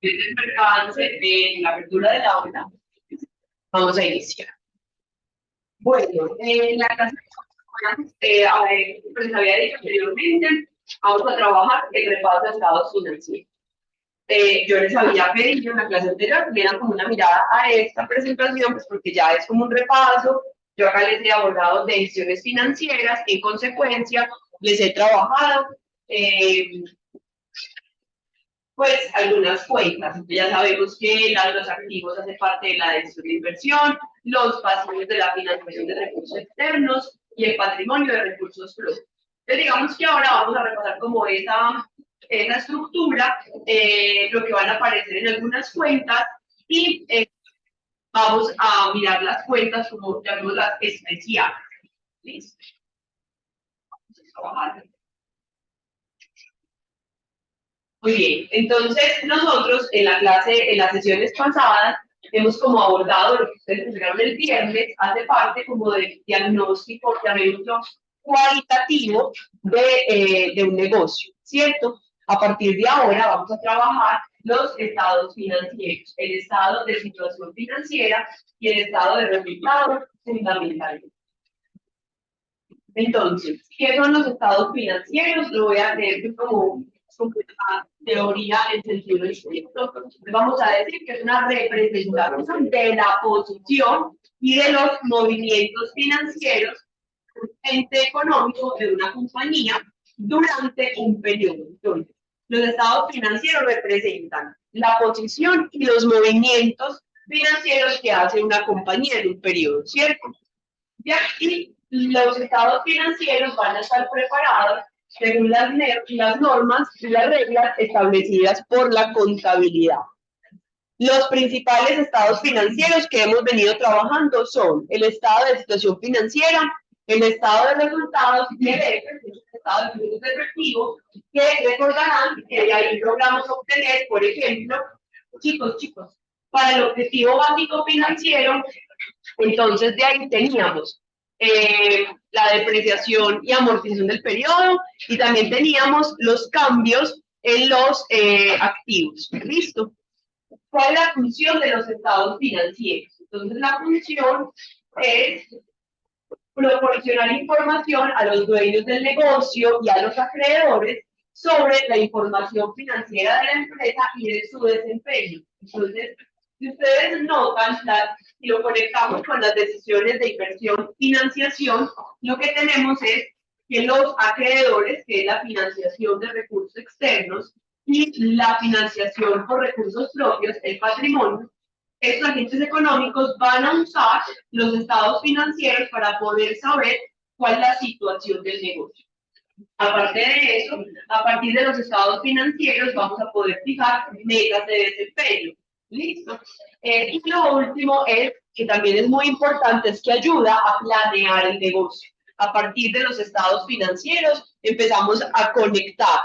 Desde el percance de la apertura de la aula, vamos a iniciar. Bueno, la clase pues les había dicho anteriormente, vamos a trabajar el repaso de estados financieros. Yo les había pedido en la clase anterior que dieran como una mirada a esta presentación, pues porque ya es como un repaso. Yo acá les he abordado decisiones financieras, en consecuencia les he trabajado pues algunas cuentas. Ya sabemos que los activos hacen parte de la decisión de inversión, los pasivos de la financiación de recursos externos y el patrimonio de recursos propios. Entonces digamos que ahora vamos a repasar como esa estructura, lo que van a aparecer en algunas cuentas y vamos a mirar las cuentas como llamémoslas especiales. ¿Listo? Vamos a trabajar. Muy bien, entonces nosotros en la clase, en las sesiones pasadas, hemos como abordado lo que ustedes entregaron el viernes, hace parte como del diagnóstico, llamémoslo, cualitativo de un negocio, ¿cierto? A partir de ahora vamos a trabajar los estados financieros, el estado de situación financiera y el estado de resultados fundamentales. Entonces, ¿qué son los estados financieros? Lo voy a leer como una teoría en sentido estricto. Vamos a decir que es una representación de la posición y de los movimientos financieros del ente económico de una compañía durante un periodo. Entonces, los estados financieros representan la posición y los movimientos financieros que hace una compañía en un periodo, ¿cierto? Y aquí los estados financieros van a estar preparados según las normas y las reglas establecidas por la contabilidad. Los principales estados financieros que hemos venido trabajando son el estado de situación financiera, el estado de resultados y el estado de flujo efectivo, que recordarán que de ahí logramos obtener, por ejemplo, chicos, para el objetivo básico financiero, entonces de ahí teníamos la depreciación y amortización del periodo y también teníamos los cambios en los activos. ¿Listo? ¿Cuál es la función de los estados financieros? Entonces la función es proporcionar información a los dueños del negocio y a los acreedores sobre la información financiera de la empresa y de su desempeño. Entonces, si ustedes notan, y lo conectamos con las decisiones de inversión, financiación, lo que tenemos es que los acreedores, que es la financiación de recursos externos, y la financiación por recursos propios, el patrimonio, estos agentes económicos van a usar los estados financieros para poder saber cuál es la situación del negocio. Aparte de eso, a partir de los estados financieros vamos a poder fijar metas de desempeño. ¿Listo? Y lo último es, que también es muy importante, es que ayuda a planear el negocio. A partir de los estados financieros empezamos a conectar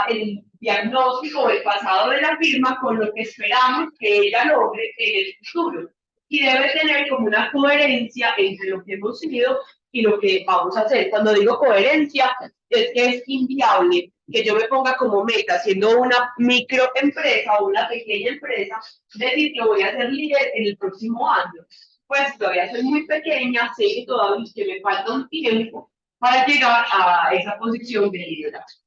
el diagnóstico del pasado de la firma con lo que esperamos que ella logre en el futuro. Y debe tener como una coherencia entre lo que hemos sido y lo que vamos a hacer. Cuando digo coherencia, es que es inviable que yo me ponga como meta, siendo una microempresa o una pequeña empresa, decir que voy a ser líder en el próximo año. Pues todavía soy muy pequeña, sé que todavía que me falta un tiempo para llegar a esa posición de liderazgo.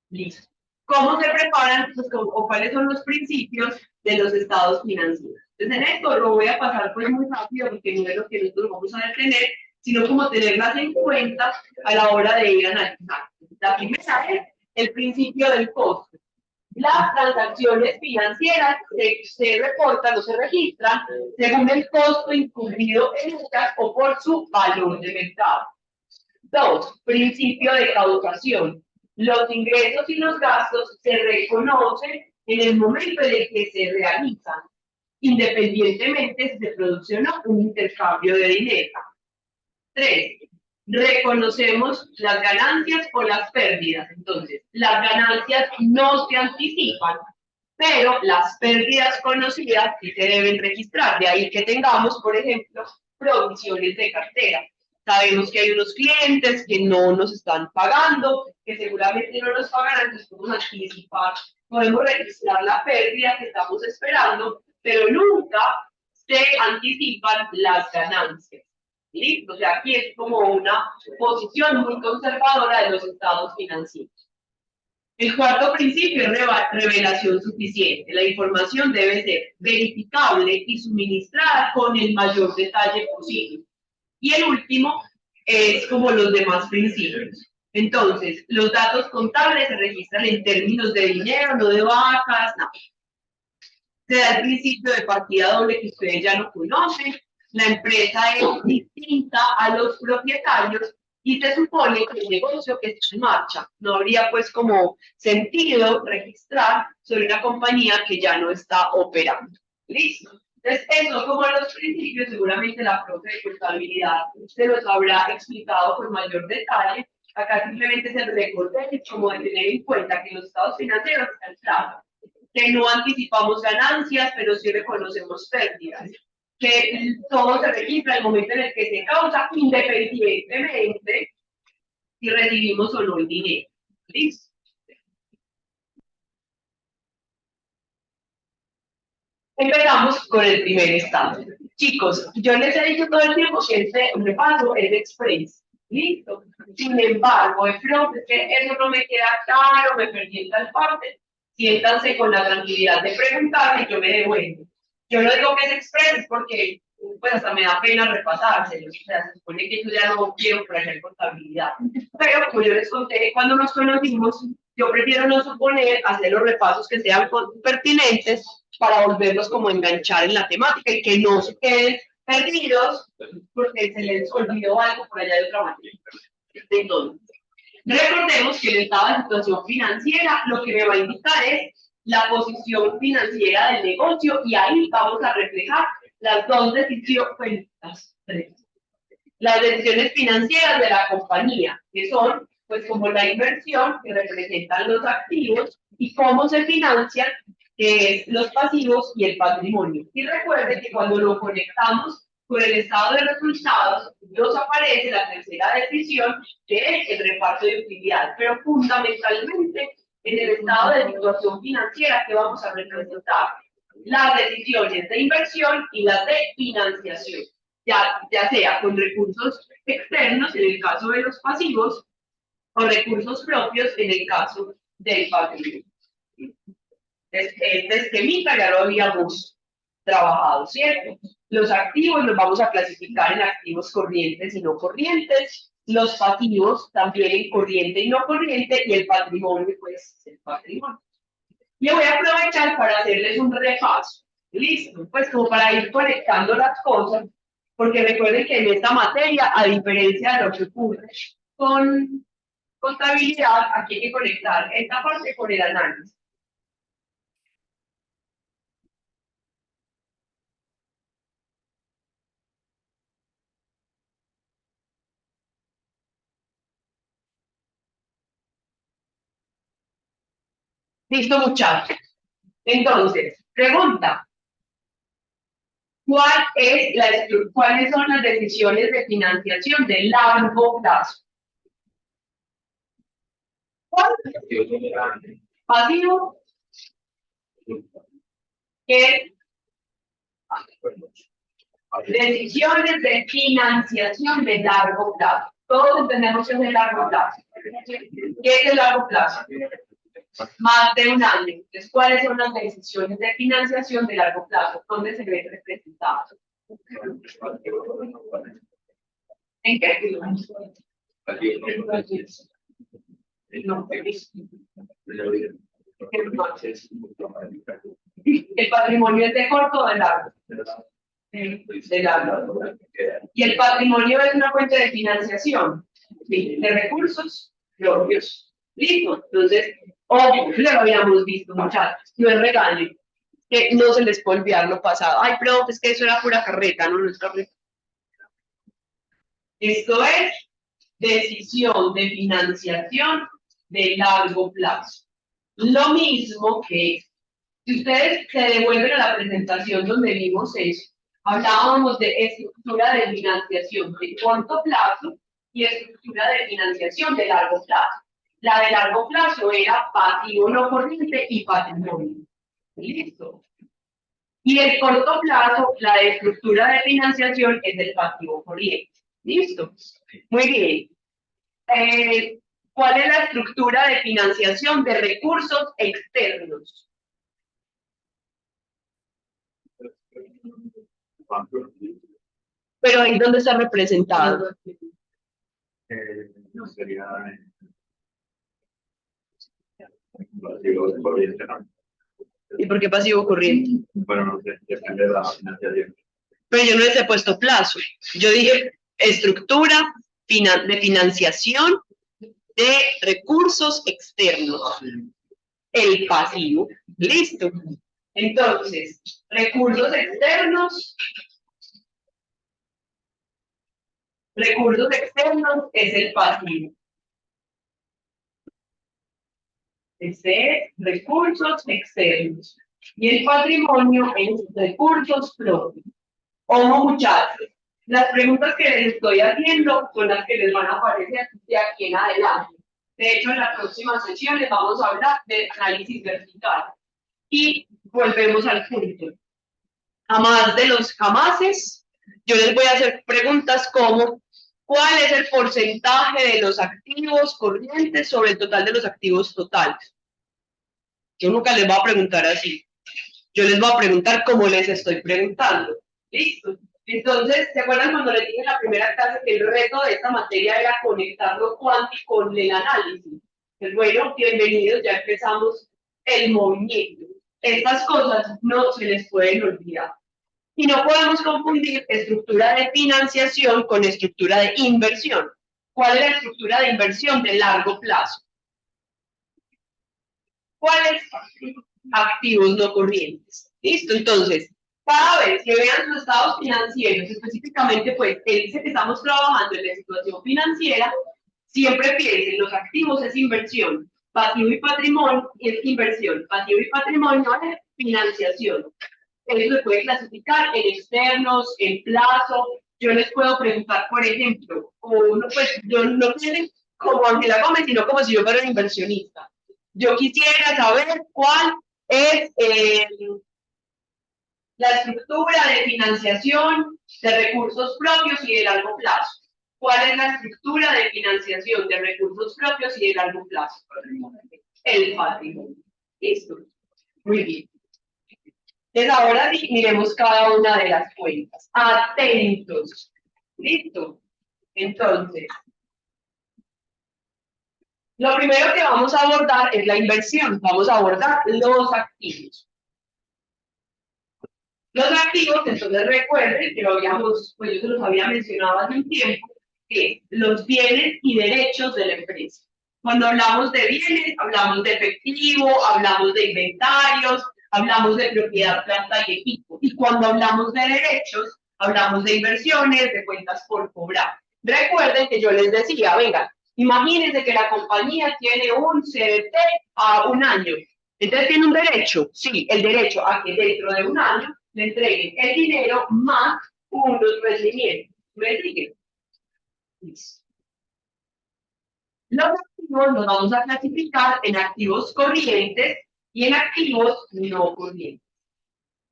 Listo. ¿Cómo se preparan pues, o cuáles son los principios de los estados financieros? Entonces, en esto lo voy a pasar pues muy rápido porque no es lo que nosotros vamos a detener, sino como tenerlas en cuenta a la hora de ir a analizar. La primera es el principio del costo. Las transacciones financieras se reportan o se registran según el costo incurrido en ellas o por su valor de mercado. 2. Principio de caducación. Los ingresos y los gastos se reconocen en el momento en el que se realizan, independientemente si se produce o no un intercambio de dinero. 3. Reconocemos las ganancias o las pérdidas. Entonces, las ganancias no se anticipan, pero las pérdidas conocidas sí se deben registrar. De ahí que tengamos, por ejemplo, provisiones de cartera. Sabemos que hay unos clientes que no nos están pagando, que seguramente no nos pagarán, entonces podemos anticipar, podemos registrar la pérdida que estamos esperando, pero nunca se anticipan las ganancias. ¿Listo? O sea, aquí es como una posición muy conservadora de los estados financieros. El cuarto principio es revelación suficiente. La información debe ser verificable y suministrada con el mayor detalle posible. Y el último es como los demás principios. Entonces, los datos contables se registran en términos de dinero, no de vacas, nada. Se da el principio de partida doble que ustedes ya no conocen. La empresa es distinta a los propietarios y se supone que el negocio que está en marcha. No habría pues como sentido registrar sobre una compañía que ya no está operando. ¿Listo? Entonces, eso como los principios, seguramente la profe de contabilidad se los habrá explicado con mayor detalle. Acá simplemente se recorte como de tener en cuenta que los estados financieros están claros, que no anticipamos ganancias, pero sí reconocemos pérdidas, que todo se registra en el momento en el que se causa, independientemente si recibimos o no el dinero. ¿Listo? Empezamos con el primer estado. Chicos, yo les he dicho todo el tiempo que este repaso es express. ¿Listo? Sin embargo, es que eso no me queda claro, me perdí en tal parte. Siéntanse con la tranquilidad de preguntar y yo me devuelvo. Yo no digo que es express porque pues hasta me da pena repasárselo. O sea, se supone que yo ya no quiero por hacer contabilidad. Pero como yo les conté cuando nos conocimos, yo prefiero no suponer hacer los repasos que sean pertinentes para volverlos como a enganchar en la temática y que no se queden perdidos porque se les olvidó algo por allá de otra manera. Entonces, recordemos que el estado de situación financiera lo que me va a indicar es la posición financiera del negocio y ahí vamos a reflejar las dos decisiones, las decisiones financieras de la compañía, que son pues como la inversión que representan los activos y cómo se financian, que es los pasivos y el patrimonio. Y recuerden que cuando lo conectamos con el estado de resultados, nos aparece la tercera decisión, que es el reparto de utilidades, pero fundamentalmente en el estado de situación financiera que vamos a representar las decisiones de inversión y las de financiación, ya sea con recursos externos en el caso de los pasivos o recursos propios en el caso del patrimonio. Este esquemita ya lo habíamos trabajado, ¿cierto? Los activos los vamos a clasificar en activos corrientes y no corrientes, los pasivos también en corriente y no corriente, y el patrimonio, pues, el patrimonio. Y voy a aprovechar para hacerles un repaso. ¿Listo? Pues como para ir conectando las cosas, porque recuerden que en esta materia, a diferencia de lo que ocurre con contabilidad, aquí hay que conectar esta parte con el análisis. Listo, muchachos. Entonces, pregunta. ¿Cuáles son las decisiones de financiación de largo plazo? Pasivo. ¿Qué? Decisiones de financiación de largo plazo. Todos entendemos que es de largo plazo. ¿Qué es de largo plazo? Más de un año. Entonces, ¿cuáles son las decisiones de financiación de largo plazo? ¿Dónde se ven representados? ¿En qué? No. El patrimonio es de corto o de largo. De largo. Y el patrimonio es una fuente de financiación, ¿sí? De recursos propios. Listo. Entonces, obvio, ya lo habíamos visto, muchachos. No es regaño, que no se les puede olvidar lo pasado. Ay, pero es que eso era pura carreta, no es carreta. Esto es decisión de financiación de largo plazo. Lo mismo que Si ustedes se devuelven a la presentación donde vimos eso, hablábamos de estructura de financiación de corto plazo y estructura de financiación de largo plazo. La de largo plazo era pasivo no corriente y patrimonio. Listo. Y el corto plazo, la de estructura de financiación es el pasivo corriente. ¿Listo? Muy bien. ¿Cuál es la estructura de financiación de recursos externos? Pero ahí dónde está representado. Sería pasivo corriente, ¿no? ¿Y por qué pasivo corriente? Bueno, no sé, depende de la financiación. Pero yo no les he puesto plazo. Yo dije estructura de financiación de recursos externos. El pasivo. Listo. Entonces, recursos externos. Recursos externos es el pasivo. Recursos externos. Y el patrimonio es recursos propios. Ojo, muchachos, las preguntas que les estoy haciendo son las que les van a aparecer de aquí en adelante. De hecho, en la próxima sesión les vamos a hablar de análisis vertical. Y volvemos al punto. A más de los jamases, yo les voy a hacer preguntas como ¿cuál es el porcentaje de los activos corrientes sobre el total de los activos totales? Yo nunca les voy a preguntar así. Yo les voy a preguntar como les estoy preguntando. ¿Listo? Entonces, ¿se acuerdan cuando les dije en la primera clase que el reto de esta materia era conectar lo cuántico con el análisis? Pues bueno, bienvenidos, ya empezamos el movimiento. Estas cosas no se les pueden olvidar. Y no podemos confundir estructura de financiación con estructura de inversión. ¿Cuál es la estructura de inversión de largo plazo? ¿Cuáles? Activos no corrientes. ¿Listo? Entonces, cada vez que vean sus estados financieros, específicamente, pues, él dice que estamos trabajando en la situación financiera, siempre piensen, los activos es inversión, pasivo y patrimonio es inversión, pasivo y patrimonio es financiación. Eso se puede clasificar en externos, en plazo. Yo les puedo preguntar, por ejemplo, uno, pues, yo no tienen como Ángela Gómez, sino como si yo fuera un inversionista. Yo quisiera saber cuál es la estructura de financiación de recursos propios y de largo plazo. ¿Cuál es la estructura de financiación de recursos propios y de largo plazo? El patrimonio. Listo. Muy bien. Entonces ahora sí, miremos cada una de las cuentas. Atentos. Listo. Entonces, lo primero que vamos a abordar es la inversión. Vamos a abordar los activos. Los activos, entonces recuerden que lo habíamos, pues yo se los había mencionado hace un tiempo, que los bienes y derechos de la empresa. Cuando hablamos de bienes, hablamos de efectivo, hablamos de inventarios, hablamos de propiedad, planta y equipo. Y cuando hablamos de derechos, hablamos de inversiones, de cuentas por cobrar. Recuerden que yo les decía, venga, imagínense que la compañía tiene un CDT a un año. Entonces tiene un derecho, sí, el derecho a que dentro de un año le entreguen el dinero más unos rendimientos. ¿Me siguen? Los activos los vamos a clasificar en activos corrientes y en activos no corrientes.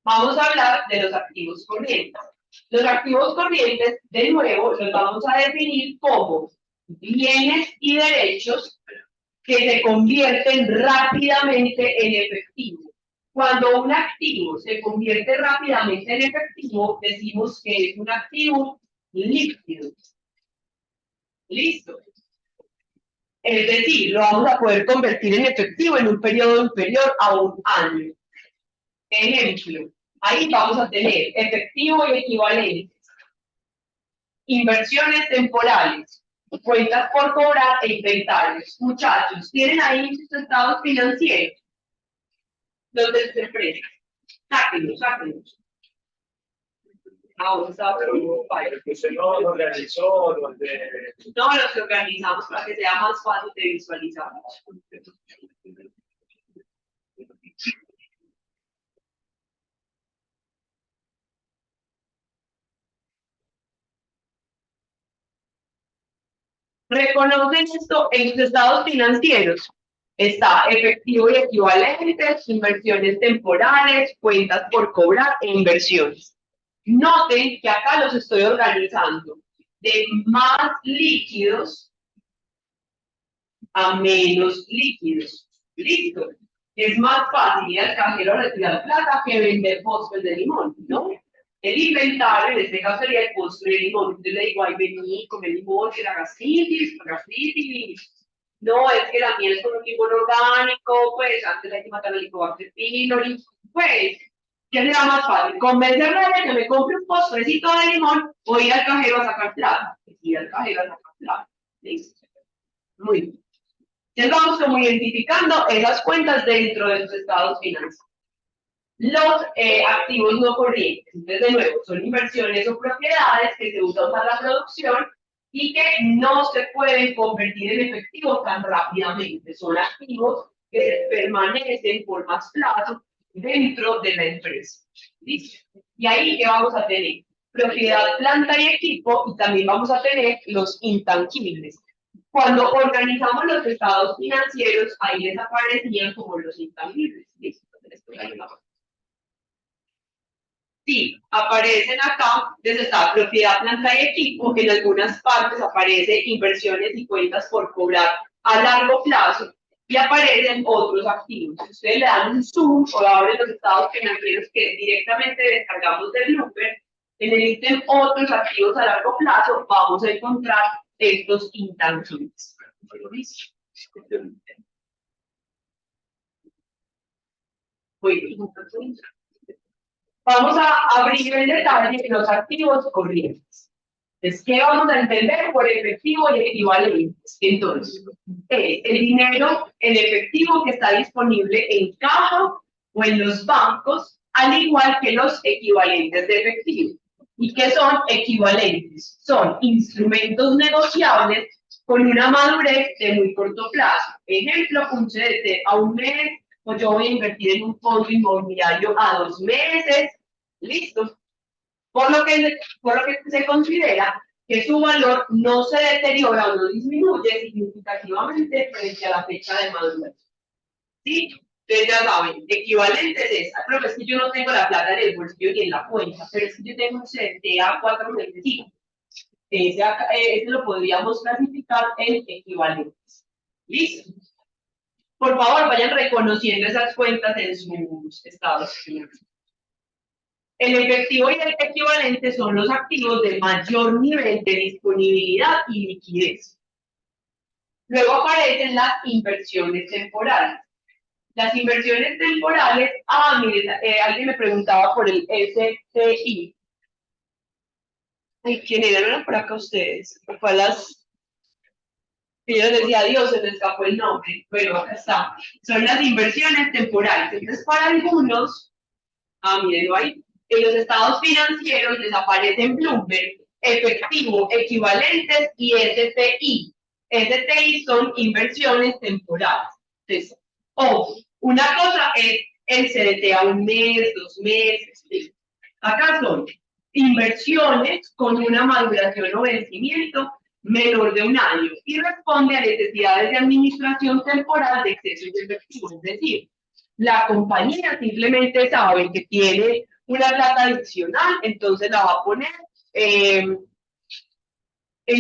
Vamos a hablar de los activos corrientes. Los activos corrientes, de nuevo, los vamos a definir como bienes y derechos que se convierten rápidamente en efectivo. Cuando un activo se convierte rápidamente en efectivo, decimos que es un activo líquido. ¿Listo? Es decir, lo vamos a poder convertir en efectivo en un periodo inferior a un año. Ejemplo, ahí vamos a tener efectivo y equivalentes, inversiones temporales, cuentas por cobrar e inventarios. Muchachos, ¿tienen ahí sus estados financieros? Los de sus empresas. Sáquenlos, sáquenlos. Ahora está que se no organizó, donde... No, los que organizamos para que sea más fácil de visualizar. Reconocen esto en sus estados financieros. Está efectivo y equivalentes, inversiones temporales, cuentas por cobrar e inversiones. Noten que acá los estoy organizando de más líquidos a menos líquidos. Listo. Es más fácil ir al cajero a retirar plata que vender postres de limón, ¿no? El inventario, en este caso sería el postre de limón. Entonces le digo, ay, vení, come limón, que la gastritis. No, es que la miel es con un limón orgánico, pues antes hay que matar al Helicobacter pylori. Pues, ¿qué será más fácil? Convencerme de que me compre un postrecito de limón o ir al cajero a sacar plata. Ir al cajero a sacar plata. ¿Listo? Muy bien. Entonces vamos como identificando esas cuentas dentro de los estados financieros. Los activos no corrientes, entonces de nuevo, son inversiones o propiedades que se usan para la producción y que no se pueden convertir en efectivo tan rápidamente. Son activos que permanecen por más plazo dentro de la empresa. ¿Listo? Y ahí que vamos a tener propiedad, planta y equipo, y también vamos a tener los intangibles. Cuando organizamos los estados financieros, ahí desaparecían como los intangibles. ¿Listo? Sí, aparecen acá, desde esta propiedad, planta y equipo, en algunas partes aparece inversiones y cuentas por cobrar a largo plazo y aparecen otros activos. Si ustedes le dan un zoom o abren los estados financieros que directamente descargamos del Bloomberg, en el ítem otros activos a largo plazo vamos a encontrar estos intangibles. Muy bien. Vamos a abrir el detalle de los activos corrientes. Entonces, ¿qué vamos a entender por efectivo y equivalentes? Entonces, es el dinero en efectivo que está disponible en caja o en los bancos, al igual que los equivalentes de efectivo. ¿Y qué son equivalentes? Son instrumentos negociables con una madurez de muy corto plazo. Ejemplo, un CDT a un mes, o yo voy a invertir en un fondo inmobiliario a 2 meses. Listo. Por lo que se considera que su valor no se deteriora o no disminuye significativamente frente a la fecha de maduración. ¿Sí? Ustedes ya saben, equivalentes es, pero es que yo no tengo la plata en el bolsillo ni en la cuenta, pero es que yo tengo un CDT a 4 meses. Ese lo podríamos clasificar en equivalentes. ¿Listo? Por favor, vayan reconociendo esas cuentas en sus estados financieros. El efectivo y el equivalente son los activos de mayor nivel de disponibilidad y liquidez. Luego aparecen las inversiones temporales. Las inversiones temporales, miren, alguien me preguntaba por el STI. Ay, ¿quién eran por acá ustedes? Fue a las... Yo les decía, Dios, se me escapó el nombre, pero acá está. Son las inversiones temporales. Entonces, para algunos, mírenlo ahí, en los estados financieros les aparece en Bloomberg efectivo, equivalentes y STI. STI son inversiones temporales. Entonces, una cosa es el CDT a un mes, 2 meses. ¿Sí? Acá son inversiones con una maduración o vencimiento menor de 1 año y responde a necesidades de administración temporal de exceso de efectivo. Es decir, la compañía simplemente sabe que tiene una plata adicional, entonces la va a poner en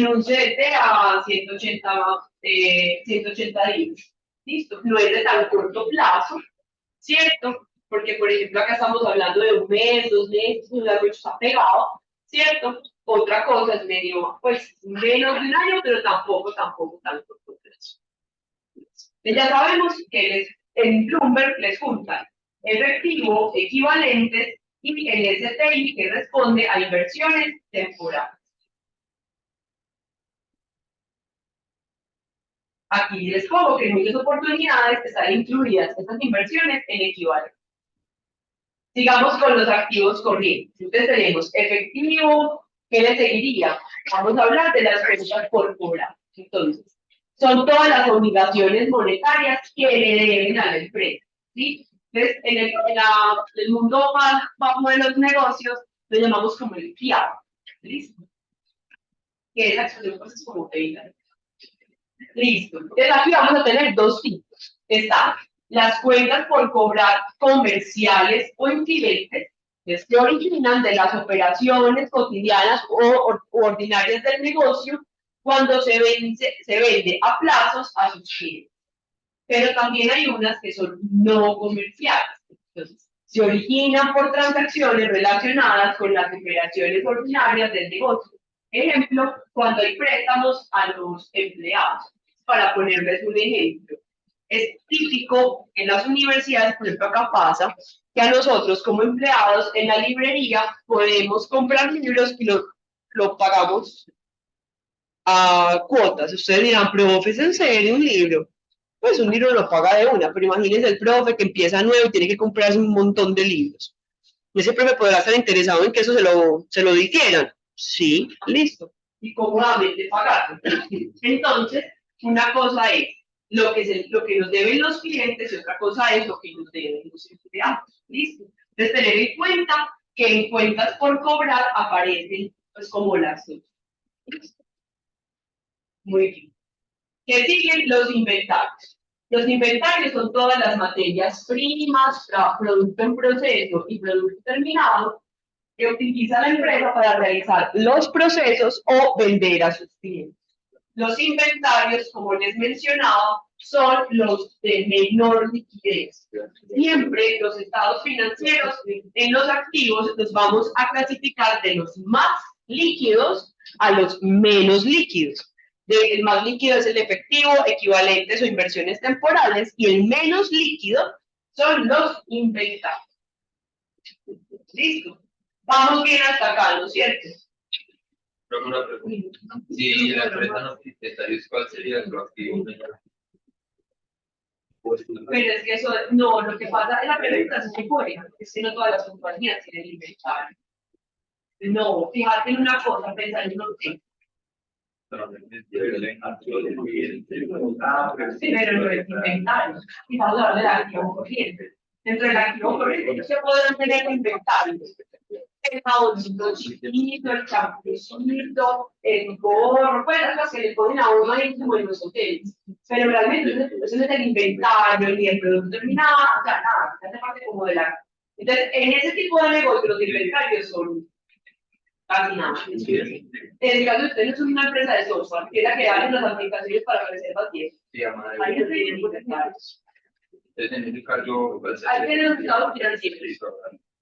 un CDT a 180 días. ¿Listo? No es de tan corto plazo, ¿cierto? Porque, por ejemplo, acá estamos hablando de 1 mes, 2 meses, un largo está pegado, ¿cierto? Otra cosa es medio, pues, menos de 1 año, pero tampoco tan corto plazo. Ya sabemos que en Bloomberg les juntan efectivo, equivalentes y el STI que responde a inversiones temporales. Aquí les pongo que en muchas oportunidades están incluidas estas inversiones en equivalente. Sigamos con los activos corrientes. Entonces tenemos efectivo, ¿qué le seguiría? Vamos a hablar de las cuentas por cobrar. Entonces, son todas las obligaciones monetarias que le deben a la empresa. ¿Sí? Entonces, en el mundo más bajo de los negocios, lo llamamos como el fiado. ¿Listo? Que es acción de cosas como te digan. Listo. Entonces aquí vamos a tener dos tipos. Está las cuentas por cobrar comerciales o incidentes, que se originan de las operaciones cotidianas o ordinarias del negocio cuando se vende a plazos a sus clientes. Pero también hay unas que son no comerciales. Entonces, se originan por transacciones relacionadas con las operaciones ordinarias del negocio. Ejemplo, cuando hay préstamos a los empleados. Para ponerles un ejemplo, es típico en las universidades, por ejemplo acá pasa, que a nosotros como empleados en la librería podemos comprar libros y lo pagamos a cuotas. Ustedes dirán, profe, ¿es en serio un libro? Pues un libro lo paga de una, pero imagínense el profe que empieza nuevo y tiene que comprarse un montón de libros. Ese profe podrá estar interesado en que eso se lo difieran. Sí, listo. Y cómodamente pagarlo. Entonces, una cosa es lo que nos deben los clientes y otra cosa es lo que nos deben los empleados. Listo. Entonces, tener en cuenta que en cuentas por cobrar aparecen pues como las dos. ¿Listo? Muy bien. ¿Qué siguen? Los inventarios. Los inventarios son todas las materias primas, producto en proceso y producto terminado que utiliza la empresa para realizar los procesos o vender a sus clientes. Los inventarios, como les mencionaba, son los de menor liquidez. Siempre los estados financieros en los activos los vamos a clasificar de los más líquidos a los menos líquidos. El más líquido es el efectivo, equivalentes o inversiones temporales, y el menos líquido son los inventarios. ¿Listo? Vamos bien hasta acá, ¿no es cierto? Pero una pregunta. Si la empresa no tiene inventarios, ¿cuál sería el activo? Pero es que eso, no, lo que pasa es la pregunta es que es que no todas las compañías tienen inventario. No, fíjate en una cosa, pensar en un tema. Sí, pero no es inventario. Y vamos a hablar del activo corriente. Dentro del activo corriente se podrán tener inventarios. El jaboncito chiquito, el champucito, el gorro, pues las cosas que le ponen a uno ahí como en los hoteles. Pero realmente eso no es el inventario ni el producto terminado, o sea, nada, hace parte como de la. Entonces, en ese tipo de negocio, los inventarios son casi nada. En el caso de ustedes, no son una empresa de software, que es la que hace las aplicaciones para reservas tiempo. Ahí no tienen inventarios. Entonces, en ese caso, ahí tienen los estados financieros.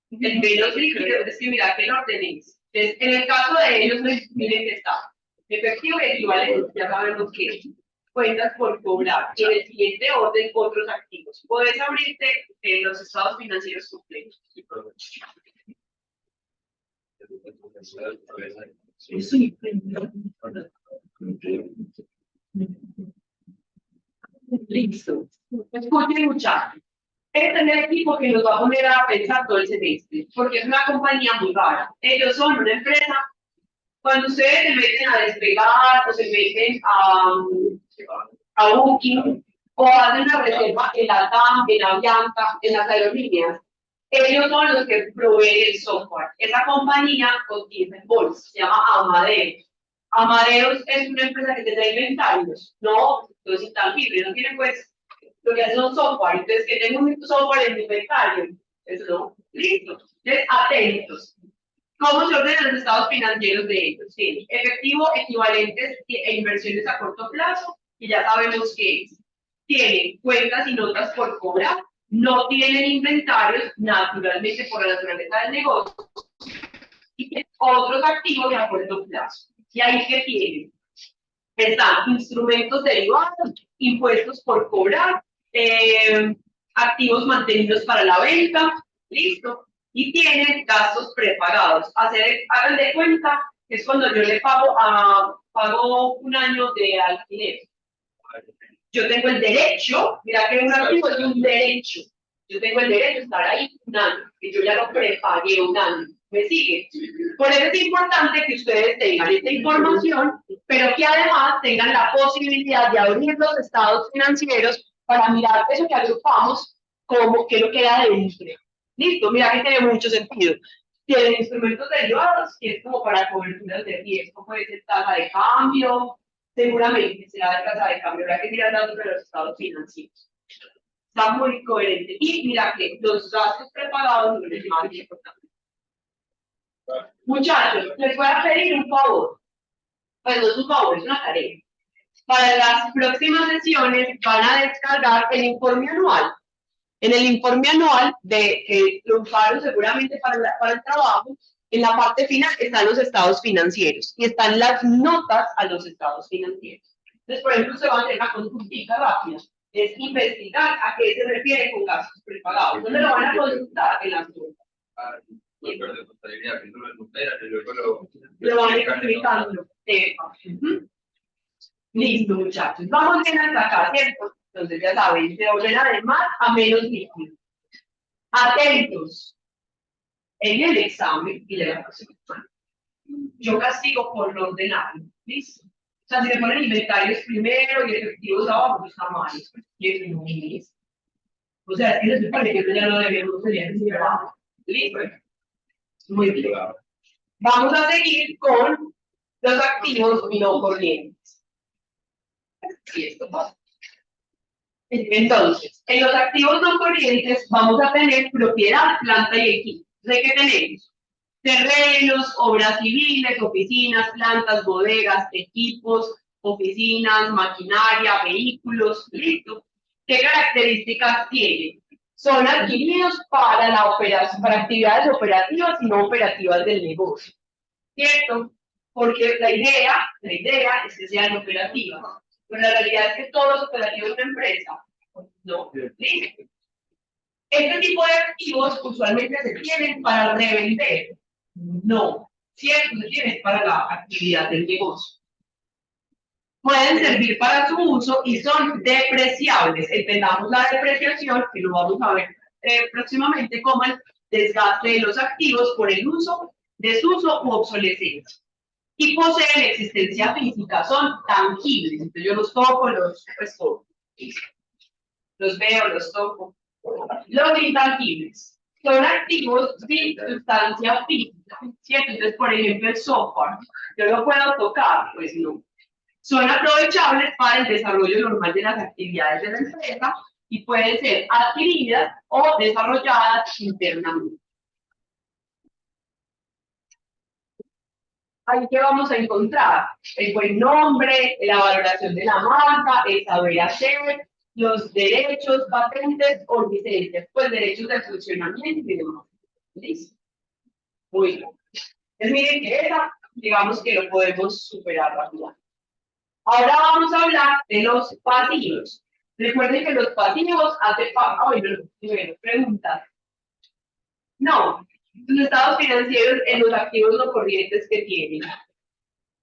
El menos líquido, es que mira que lo tenéis. Entonces, en el caso de ellos, miren que está efectivo y equivalente, ya sabemos que cuentas por cobrar. Y en el siguiente orden, otros activos. Puedes abrirte los estados financieros completos. Sí. Listo. Escuchen, muchachos. Este es el equipo que nos va a poner a pensar todo el semestre, porque es una compañía muy rara. Ellos son una empresa, cuando ustedes se meten a Despegar o se meten a Booking o hacen una reserva en la TAM, en Avianca, en las aerolíneas, ellos son los que proveen el software. Esa compañía cotiza en bolsa, se llama Amadeus. Amadeus es una empresa que te da inventarios, no, entonces intangible, no tiene pues lo que hace un software, entonces que tengo un software en mi inventario, eso no, listo, entonces atentos. ¿Cómo se ordenan los estados financieros de ellos? Tienen efectivo, equivalentes e inversiones a corto plazo, y ya sabemos qué es. Tienen cuentas y notas por cobrar, no tienen inventarios, naturalmente por la naturaleza del negocio, y tienen otros activos a corto plazo. ¿Y ahí qué tienen? Están instrumentos derivados, impuestos por cobrar, activos mantenidos para la venta, listo, y tienen gastos prepagados. Hagan de cuenta que es cuando yo le pago un año de alquiler. Yo tengo el derecho, mira que un activo es un derecho. Yo tengo el derecho de estar ahí un año, que yo ya lo prepagué un año. ¿Me sigue? Por eso es importante que ustedes tengan esta información, pero que además tengan la posibilidad de abrir los estados financieros para mirar eso que agrupamos como que lo queda dentro. Listo, mira que tiene mucho sentido. Tienen instrumentos derivados, que es como para coberturas de riesgo, puede ser tasa de cambio, seguramente será de tasa de cambio. Habrá que mirar datos de los estados financieros. Está muy coherente. Y mira que los gastos prepagados son los más importantes. Muchachos, les voy a pedir un favor. Pues no es un favor, es una tarea. Para las próximas sesiones van a descargar el informe anual. En el informe anual de que lo usaron seguramente para el trabajo, en la parte final están los estados financieros y están las notas a los estados financieros. Entonces, por ejemplo, se va a hacer una consultica rápida. Es investigar a qué se refiere con gastos prepagados. ¿Dónde lo van a consultar? En las notas. Lo van explicando. Listo, muchachos. Vamos bien hasta acá, ¿cierto? Entonces, ya saben, de ordenar de más a menos líquido. Atentos. En el examen y de la próxima semana. Yo castigo por no ordenarlo. ¿Listo? O sea, si le ponen inventarios primero y efectivos abajo, pues está mal. Y eso no es. O sea, es que se supone que eso ya no debemos tener ni trabajo. ¿Listo? Muy bien. Vamos a seguir con los activos no corrientes. Y esto pasa. Entonces, en los activos no corrientes vamos a tener propiedad, planta y equipo. ¿De qué tenemos? Terrenos, obras civiles, oficinas, plantas, bodegas, equipos, oficinas, maquinaria, vehículos, listo. ¿Qué características tienen? Son adquiridos para la operación, para actividades operativas y no operativas del negocio, ¿cierto? Porque la idea es que sean operativas, pero la realidad es que todo es operativo de una empresa, ¿no? ¿Listo? Este tipo de activos usualmente se tienen para revender. No, ¿cierto? Se tienen para la actividad del negocio. Pueden servir para su uso y son depreciables. Entendamos la depreciación, que lo vamos a ver próximamente, como el desgaste de los activos por el uso, desuso u obsolescencia. Y poseen existencia física, son tangibles. Entonces yo los toco, pues toco. Los veo, los toco. Los intangibles son activos sin sustancia física, ¿cierto? Entonces, por ejemplo, el software, ¿yo lo puedo tocar? Pues no. Son aprovechables para el desarrollo normal de las actividades de la empresa y pueden ser adquiridas o desarrolladas internamente. Ahí que vamos a encontrar el buen nombre, la valoración de la marca, el saber hacer, los derechos, patentes o licencias, pues derechos de funcionamiento y demás. ¿Listo? Muy bien. Entonces miren que esa, digamos que lo podemos superar rápidamente. Ahora vamos a hablar de los pasivos. Recuerden que los pasivos hacen preguntas. No, los estados financieros en los activos no corrientes que tienen.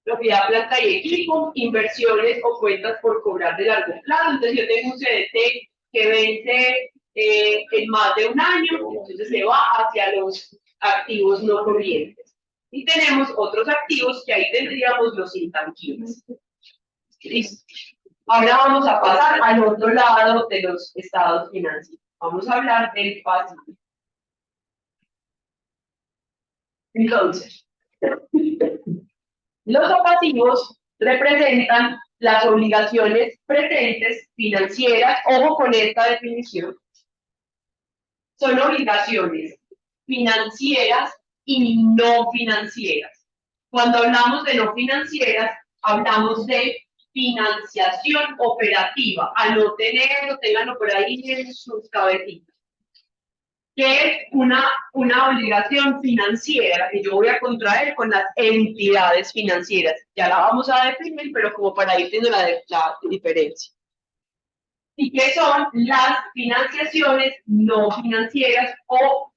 Propiedad, planta y equipo, inversiones o cuentas por cobrar de largo plazo. Entonces yo tengo un CDT que vence en más de un año, entonces se va hacia los activos no corrientes. Y tenemos otros activos que ahí tendríamos los intangibles. Listo. Ahora vamos a pasar al otro lado de los estados financieros. Vamos a hablar del pasivo. Entonces, los pasivos representan las obligaciones presentes financieras. Ojo con esta definición. Son obligaciones financieras y no financieras. Cuando hablamos de no financieras, hablamos de financiación operativa. Al ténganlo por ahí en sus cabecitas. Que es una obligación financiera que yo voy a contraer con las entidades financieras. Ya la vamos a definir, pero como para ir teniendo la diferencia. ¿Y qué son las financiaciones no financieras o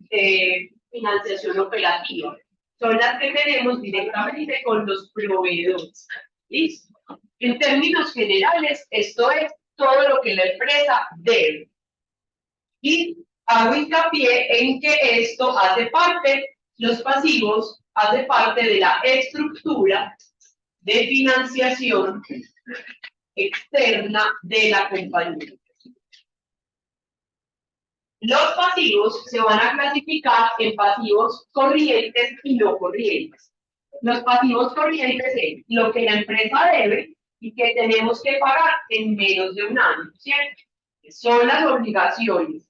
financiación operativa? Son las que tenemos directamente con los proveedores. ¿Listo? En términos generales, esto es todo lo que la empresa debe. Y hago hincapié en que esto hace parte, los pasivos, hace parte de la estructura de financiación externa de la compañía. Los pasivos se van a clasificar en pasivos corrientes y no corrientes. Los pasivos corrientes es lo que la empresa debe y que tenemos que pagar en menos de un año, ¿cierto? Son las obligaciones.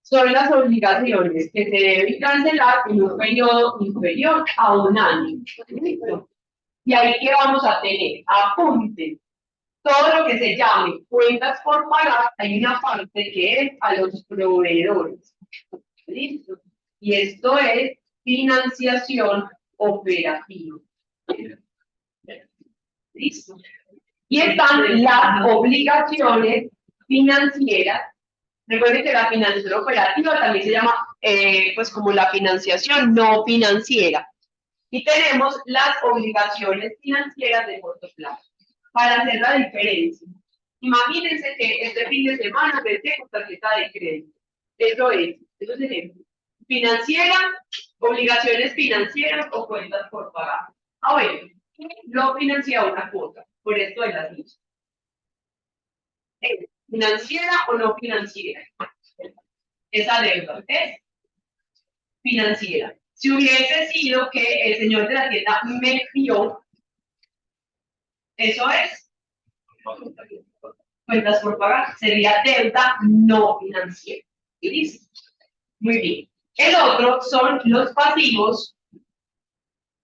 Son las obligaciones que se deben cancelar en un periodo inferior a un año. ¿Listo? Y ahí que vamos a tener, apunten, todo lo que se llame cuentas por pagar, hay una parte que es a los proveedores. ¿Listo? Y esto es financiación operativa. ¿Listo? Y están las obligaciones financieras. Recuerden que la financiación operativa también se llama, pues como la financiación no financiera. Y tenemos las obligaciones financieras de corto plazo. Para hacer la diferencia, imagínense que este fin de semana vendé con tarjeta de crédito. Eso es ejemplo. Financiera, obligaciones financieras o cuentas por pagar. Ah, bueno, no financia una cuota, por esto de las mismas. ¿Financiera o no financiera? Esa deuda es financiera. Si hubiese sido que el señor de la tienda me dio, eso es cuentas por pagar, sería deuda no financiera. ¿Listo? Muy bien. El otro son los pasivos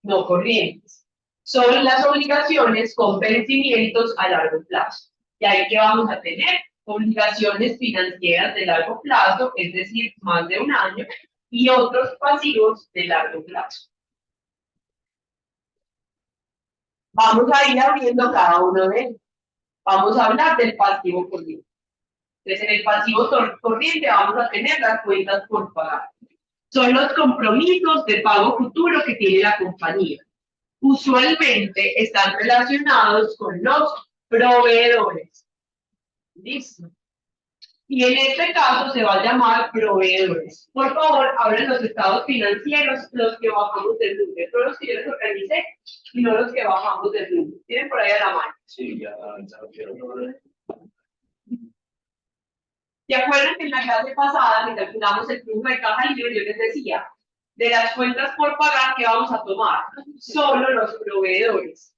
no corrientes. Son las obligaciones con vencimientos a largo plazo. Y ahí que vamos a tener obligaciones financieras de largo plazo, es decir, más de un año, y otros pasivos de largo plazo. Vamos a ir abriendo cada uno de ellos. Vamos a hablar del pasivo corriente. Entonces, en el pasivo corriente vamos a tener las cuentas por pagar. Son los compromisos de pago futuro que tiene la compañía. Usualmente están relacionados con los proveedores. ¿Listo? Y en este caso se va a llamar proveedores. Por favor, abren los estados financieros, los que bajamos del número, no los que yo les organicé, sino los que bajamos del número. ¿Tienen por ahí a la mano? Sí, ya quiero. ¿Se acuerdan que en la clase pasada, que calculamos el flujo de caja libre, yo les decía, de las cuentas por pagar que vamos a tomar? Solo los proveedores.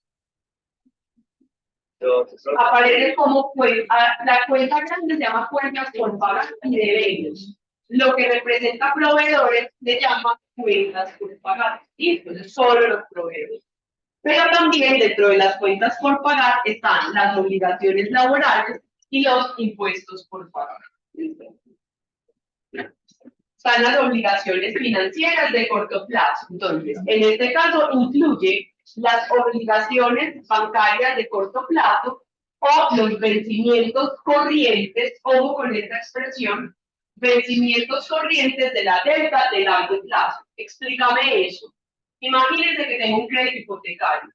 Aparece como cuenta, la cuenta grande se llama cuentas por pagar y debemos. Lo que representa proveedores se llama cuentas por pagar. Y entonces solo los proveedores. Pero también dentro de las cuentas por pagar están las obligaciones laborales y los impuestos por pagar. Están las obligaciones financieras de corto plazo. Entonces, en este caso incluye las obligaciones bancarias de corto plazo o los vencimientos corrientes, ojo con esta expresión, vencimientos corrientes de la deuda de largo plazo. Explícame eso. Imagínense que tengo un crédito hipotecario.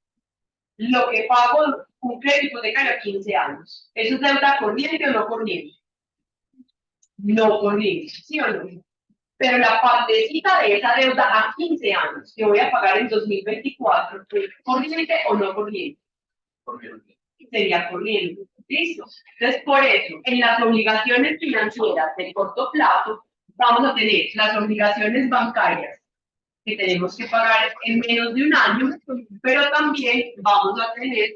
Lo que pago un crédito hipotecario a 15 años. ¿Eso es deuda corriente o no corriente? No corriente, ¿sí o no? Pero la partecita de esa deuda a 15 años que voy a pagar en 2024, ¿corriente o no corriente? Corriente. Sería corriente. ¿Listo? Entonces, por eso, en las obligaciones financieras de corto plazo, vamos a tener las obligaciones bancarias que tenemos que pagar en menos de un año, pero también vamos a tener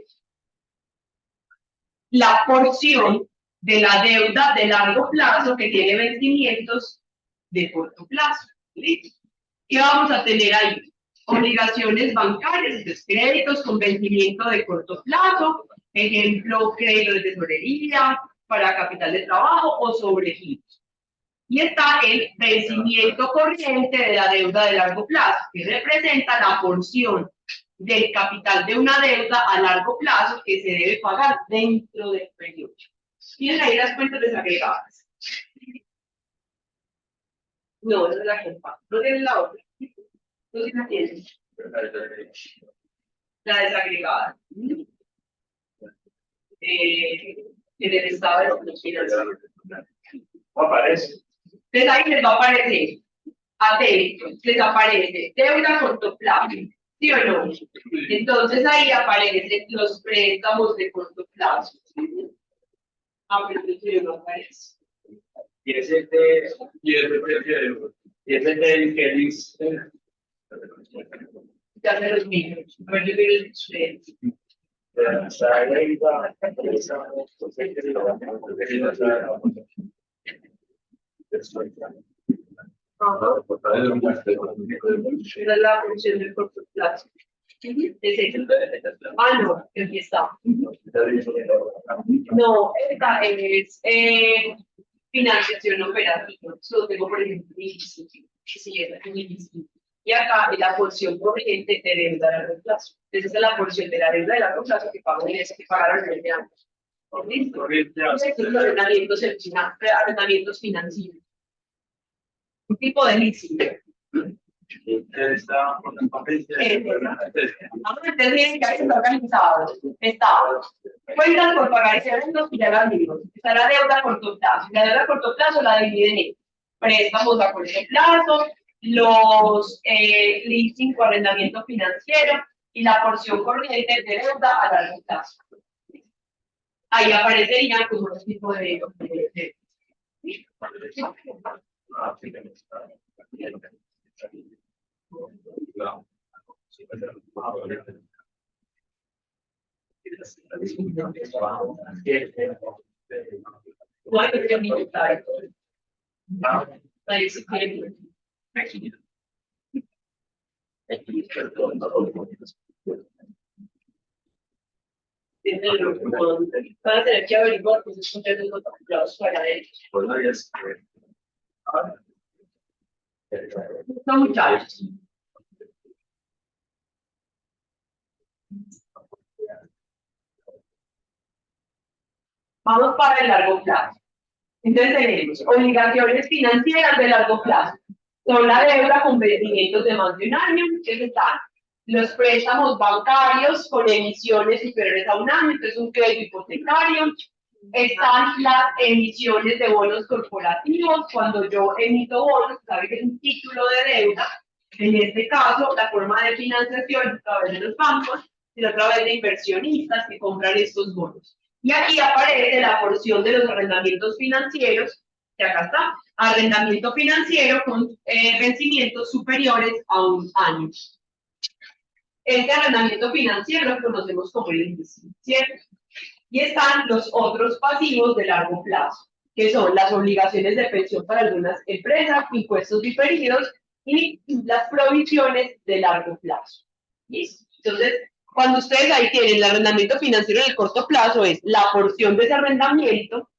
la porción de la deuda de largo plazo que tiene vencimientos de corto plazo. ¿Listo? ¿Qué vamos a tener ahí? Obligaciones bancarias, entonces créditos con vencimiento de corto plazo, ejemplo, crédito de tesorería, para capital de trabajo o sobregiros. Y está el vencimiento corriente de la deuda de largo plazo, que representa la porción del capital de una deuda a largo plazo que se debe pagar dentro del periodo. ¿Tienen ahí las cuentas desagregadas? No, esa es la culpa. No tienes la otra. No sí la tienes. La desagregada. En el estado de los financieros. No aparece. Entonces ahí les va a aparecer, atentos, les aparece deuda a corto plazo, ¿sí o no? Entonces ahí aparecen los préstamos de corto plazo. Ah, pero no aparece. Y ese de. Y ese prefiere. Y ese es el que dice. Ya se los miro. A ver, yo miro el ustedes. Ajá. Esa es la función del corto plazo. Es ese. Ah, no, aquí está. No, esta es financiación operativa. Solo tengo, por ejemplo, sí, esa es mi. Y acá es la porción corriente de deuda a largo plazo. Entonces, esa es la porción de la deuda de largo plazo que pago en ese que pagaron el de antes. ¿Listo? Estos arrendamientos financieros. Un tipo de leasing. Vamos a entender que hay que estar organizados. Estados. Cuentas por pagar y eventos y ya las vimos. Está la deuda a corto plazo. La deuda a corto plazo la dividen en préstamos a corto plazo, los leasing o arrendamiento financiero y la porción corriente de deuda a largo plazo. Ahí aparecerían como los tipos de no hay que limitar. Ahí se quiere. Van a tener que averiguar pues es un de los calculados para ellos. No, muchachos. Vamos para el largo plazo. Entonces tenemos obligaciones financieras de largo plazo. Son la deuda con vencimientos de más de un año, que están los préstamos bancarios con emisiones superiores a un año, entonces un crédito hipotecario. Están las emisiones de bonos corporativos. Cuando yo emito bonos, sabe que es un título de deuda. En este caso, la forma de financiación es a través de los bancos y a través de inversionistas que compran estos bonos. Y aquí aparece la porción de los arrendamientos financieros, que acá está, arrendamiento financiero con vencimientos superiores a un año. Este arrendamiento financiero lo conocemos como el índice, ¿cierto? Y están los otros pasivos de largo plazo, que son las obligaciones de pensión para algunas empresas, impuestos diferidos y las provisiones de largo plazo. ¿Listo? Entonces, cuando ustedes ahí tienen el arrendamiento financiero en el corto plazo, es la porción de ese arrendamiento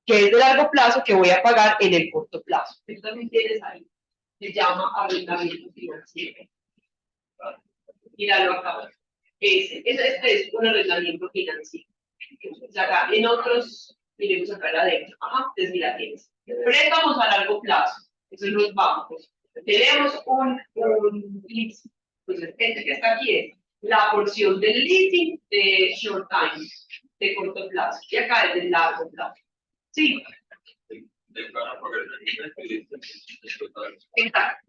que es de largo plazo que voy a pagar en el corto plazo. Esto también tienes ahí. Se llama arrendamiento financiero. Míralo acá. Este es un arrendamiento financiero. O sea, acá en otros, miremos acá adentro. Ajá, entonces mira, tienes préstamos a largo plazo. Eso es los bancos. Tenemos un leasing. Entonces, este que está aquí es la porción del leasing de short time, de corto plazo. Y acá es de largo plazo. Sí. Exacto.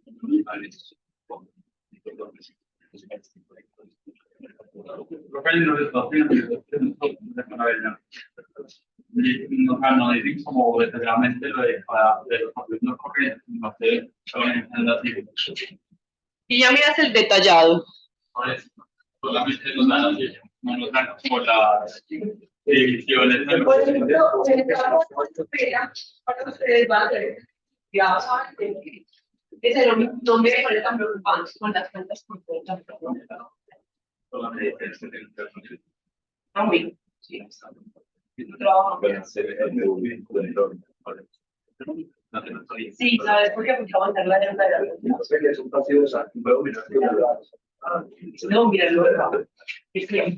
Nos analizan como detalladamente lo de los conflictos corrientes, no sé, Y ya miras el detallado. solamente nos dan así, no nos dan como las divisiones. Por ejemplo, el trabajo de espera para ustedes va a ser, ya saben, ese no me parece tan preocupante con las cuentas por cuenta. Ah, muy sí. Sí, ¿sabes por qué? Porque aguantar la deuda de la no, mira, lo de es que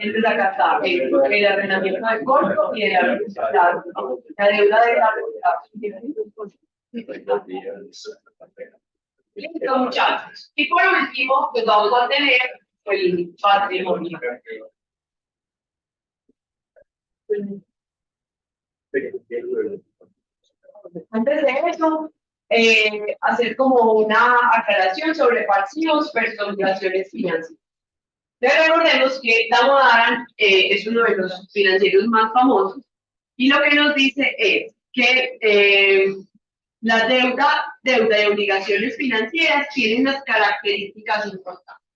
entonces acá está el arrendamiento de corto y el arrendamiento la deuda de largo plazo. Listo, muchachos. Y por último, pues vamos a tener el patrimonio. Antes de eso, hacer como una aclaración sobre pasivos versus obligaciones financieras. Pero recordemos que Damodaran es uno de los financieros más famosos y lo que nos dice es que la deuda y obligaciones financieras tienen unas características importantes.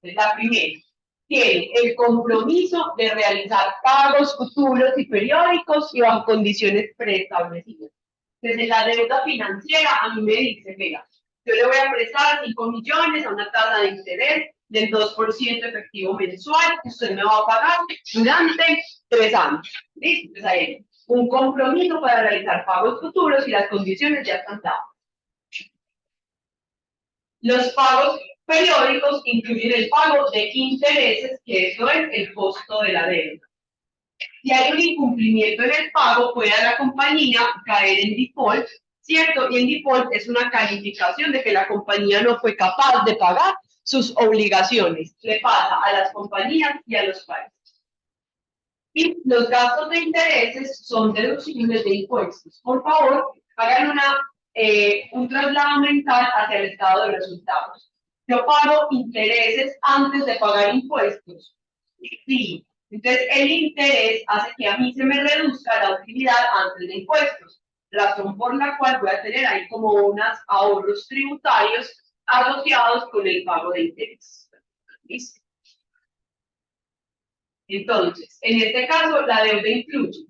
La primera, tiene el compromiso de realizar pagos futuros y periódicos y bajo condiciones preestablecidas. Desde la deuda financiera a mí me dice, mira, yo le voy a prestar 5 millones a una tasa de interés del 2% efectivo mensual que usted me va a pagar durante 3 años. ¿Listo? Entonces ahí un compromiso para realizar pagos futuros y las condiciones ya están dadas. Los pagos periódicos incluyen el pago de intereses, que eso es el costo de la deuda. Si hay un incumplimiento en el pago, puede la compañía caer en default, ¿cierto? Y en default es una calificación de que la compañía no fue capaz de pagar sus obligaciones. Le pasa a las compañías y a los países. Y los gastos de intereses son deducibles de impuestos. Por favor, hagan un traslado mental hacia el estado de resultados. Yo pago intereses antes de pagar impuestos. Sí. Entonces, el interés hace que a mí se me reduzca la utilidad antes de impuestos. Razón por la cual voy a tener ahí como unos ahorros tributarios asociados con el pago de interés. ¿Listo? Entonces, en este caso, la deuda incluye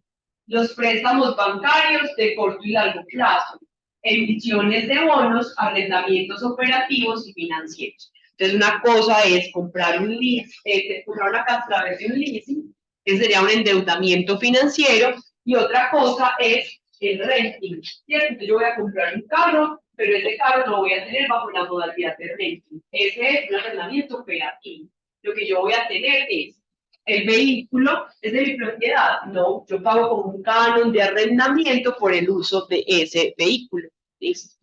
los préstamos bancarios de corto y largo plazo, emisiones de bonos, arrendamientos operativos y financieros. Entonces, una cosa es comprar comprar una casa a través de un leasing, que sería un endeudamiento financiero, y otra cosa es el renting. ¿Cierto? Entonces, yo voy a comprar un carro, pero ese carro lo voy a tener bajo la modalidad de renting. Ese es un arrendamiento operativo. Lo que yo voy a tener es el vehículo es de mi propiedad, no, yo pago como un canon de arrendamiento por el uso de ese vehículo. ¿Listo?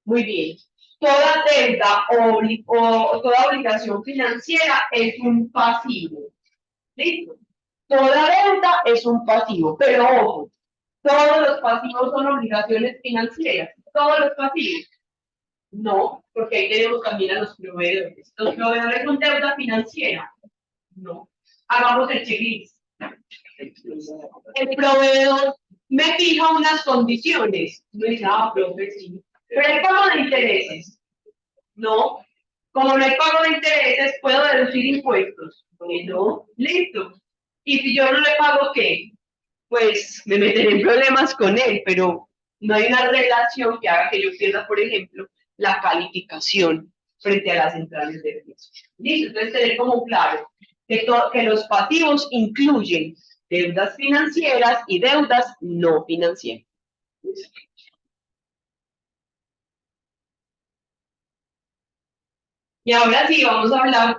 Muy bien. Toda deuda o toda obligación financiera es un pasivo. ¿Listo? Toda deuda es un pasivo, pero ojo, todos los pasivos son obligaciones financieras, todos los pasivos. No, porque ahí tenemos también a los proveedores. Los proveedores son deuda financiera. No. Hagamos el checklist. El proveedor me fija unas condiciones. No es nada, profe, sí. Pero hay pago de intereses. No. Como no hay pago de intereses, puedo deducir impuestos. No. Listo. Y si yo no le pago, ¿qué? Pues me meteré en problemas con él, pero no hay una relación que haga que yo pierda, por ejemplo, la calificación frente a las centrales de riesgo. Listo. Entonces, tener como claro que los pasivos incluyen deudas financieras y deudas no financieras. Y ahora sí, vamos a hablar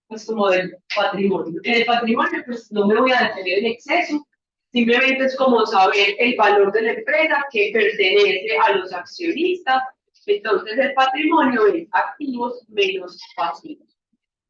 pues como del patrimonio. En el patrimonio, pues no me voy a detener en exceso, simplemente es como saber el valor de la empresa que pertenece a los accionistas. Entonces, el patrimonio es activos menos pasivos.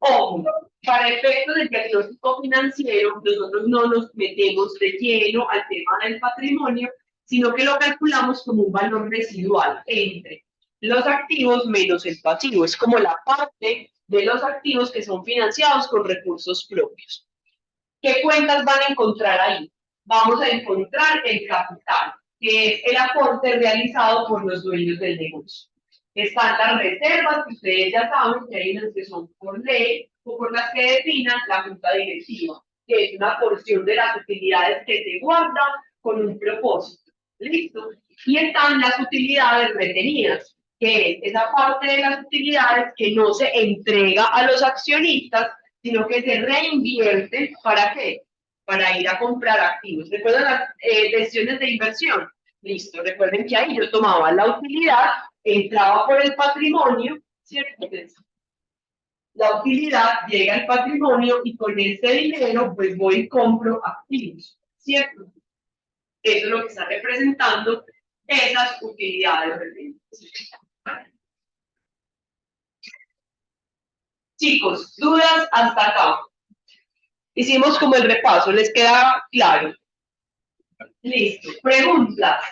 Ojo, para efectos del diagnóstico financiero, nosotros no nos metemos de lleno al tema del patrimonio, sino que lo calculamos como un valor residual entre los activos menos el pasivo. Es como la parte de los activos que son financiados con recursos propios. ¿Qué cuentas van a encontrar ahí? Vamos a encontrar el capital, que es el aporte realizado por los dueños del negocio. Están las reservas, que ustedes ya saben que hay unas que son por ley o por las que definan la junta directiva, que es una porción de las utilidades que se guardan con un propósito. ¿Listo? Y están las utilidades retenidas, que es esa parte de las utilidades que no se entrega a los accionistas, sino que se reinvierte, ¿para qué? Para ir a comprar activos. ¿Recuerdan las decisiones de inversión? Listo, recuerden que ahí yo tomaba la utilidad, entraba por el patrimonio, ¿cierto? Entonces, la utilidad llega al patrimonio y con ese dinero pues voy y compro activos, ¿cierto? Eso es lo que está representando esas utilidades. Chicos, dudas hasta acá. Hicimos como el repaso, ¿les queda claro? Listo. Preguntas.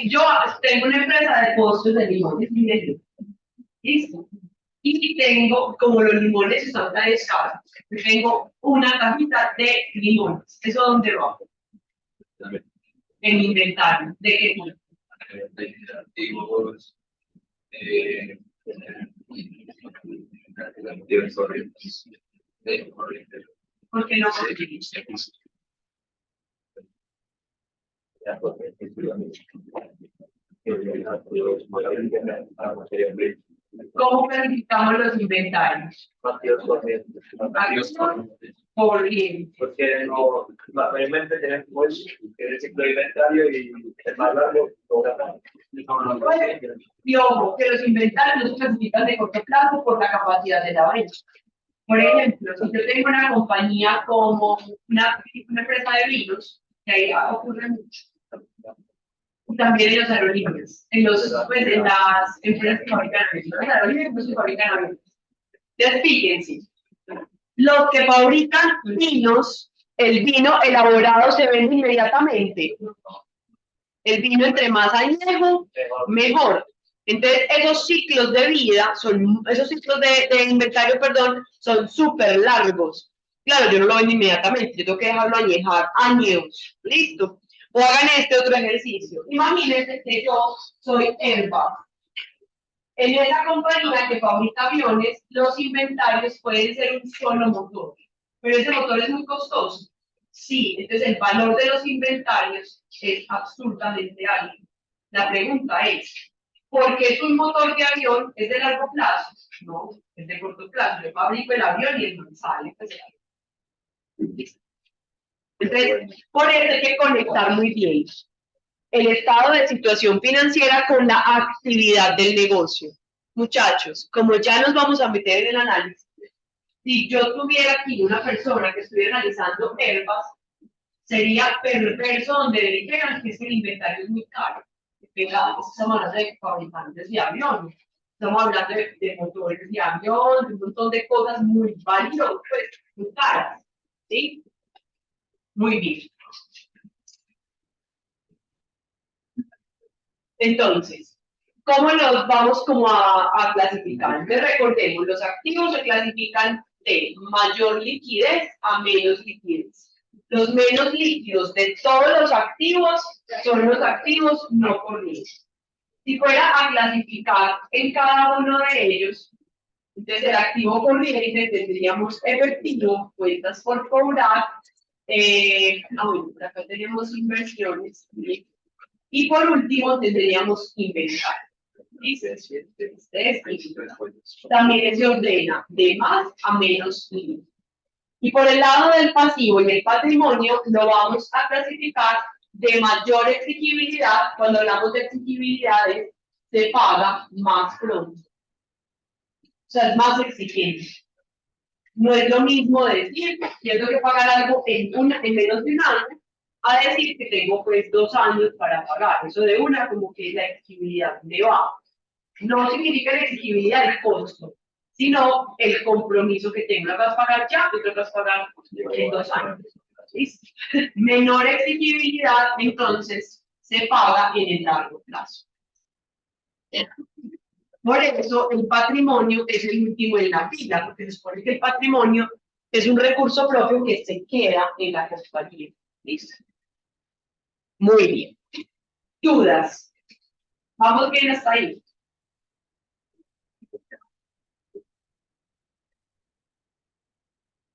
Yo tengo una empresa de postres de limones, listo. Y tengo, como los limones son tan escasos, tengo una cajita de limones. ¿Eso dónde va? En inventario. ¿De qué tipo? Antiguos, corrientes, corrientes. ¿Por qué no? ¿Cómo planificamos los inventarios? Corriente. Porque no, mayormente tenemos pues, el ciclo de inventario y el más largo, Y ojo, que los inventarios no se clasifican de corto plazo por la capacidad de la venta. Por ejemplo, si yo tengo una compañía como una empresa de vinos, que ahí ocurre mucho, y también en los aerolíneas, pues, en las empresas que fabrican aviones, los aerolíneas no se fabrican aviones. Entonces, fíjense, los que fabrican vinos, el vino elaborado se vende inmediatamente. El vino entre más añejo, mejor. Entonces, esos ciclos de vida, esos ciclos de inventario, perdón, son súper largos. Claro, yo no lo vendo inmediatamente, yo tengo que dejarlo añejar años. ¿Listo? O hagan este otro ejercicio. Imagínense que yo soy Airbus. En esa compañía que fabrica aviones, los inventarios pueden ser un solo motor. Pero ese motor es muy costoso. Sí, entonces el valor de los inventarios es absolutamente alto. La pregunta es, ¿por qué un motor de avión es de largo plazo? No, es de corto plazo. Yo fabrico el avión y el avión sale. Entonces, por eso hay que conectar muy bien el estado de situación financiera con la actividad del negocio. Muchachos, como ya nos vamos a meter en el análisis, si yo tuviera aquí una persona que estuviera analizando Airbus, sería perverso donde le dijeran que el inventario es muy caro. Estamos hablando de fabricantes de aviones, estamos hablando de motores de avión, de un montón de cosas muy valiosas, pues, muy caras. ¿Sí? Muy bien. Entonces, ¿cómo nos vamos como a clasificar? Entonces, recordemos, los activos se clasifican de mayor liquidez a menos liquidez. Los menos líquidos de todos los activos son los activos no corrientes. Si fuera a clasificar en cada uno de ellos, entonces el activo corriente tendríamos efectivo, cuentas por cobrar, acá tenemos inversiones, ¿sí? Y por último tendríamos inventario. También se ordena de más a menos líquido. Y por el lado del pasivo y el patrimonio lo vamos a clasificar de mayor exigibilidad. Cuando hablamos de exigibilidades, se paga más pronto. O sea, es más exigente. No es lo mismo decir que tengo que pagar algo en menos de un año, a decir que tengo pues 2 años para pagar. Eso de una como que la exigibilidad me va. No significa la exigibilidad del costo, sino el compromiso que tengo. Una vas a pagar ya, otra vas a pagar en 2 años. ¿Listo? Menor exigibilidad, entonces, se paga en el largo plazo. Por eso, el patrimonio es el último en la fila, porque se supone que el patrimonio es un recurso propio que se queda en la compañía. ¿Listo? Muy bien. ¿Dudas? ¿Vamos bien hasta ahí?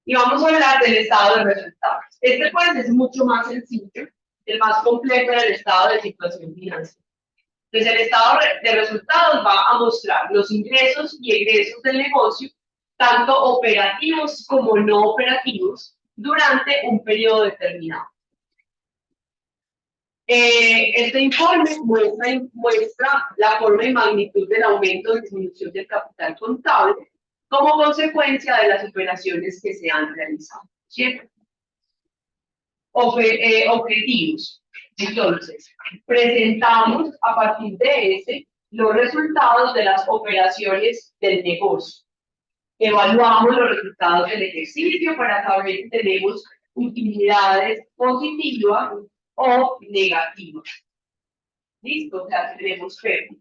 Y vamos a hablar del estado de resultados. Este pues es mucho más sencillo, el más completo del estado de situación financiera. Entonces el estado de resultados va a mostrar los ingresos y egresos del negocio, tanto operativos como no operativos, durante un periodo determinado. Este informe muestra la forma y magnitud del aumento o disminución del capital contable como consecuencia de las operaciones que se han realizado. ¿Cierto? Objetivos. Entonces, presentamos a partir de ese los resultados de las operaciones del negocio. Evaluamos los resultados del ejercicio para saber si tenemos utilidades positivas o negativas. ¿Listo? O sea, tenemos pérdida.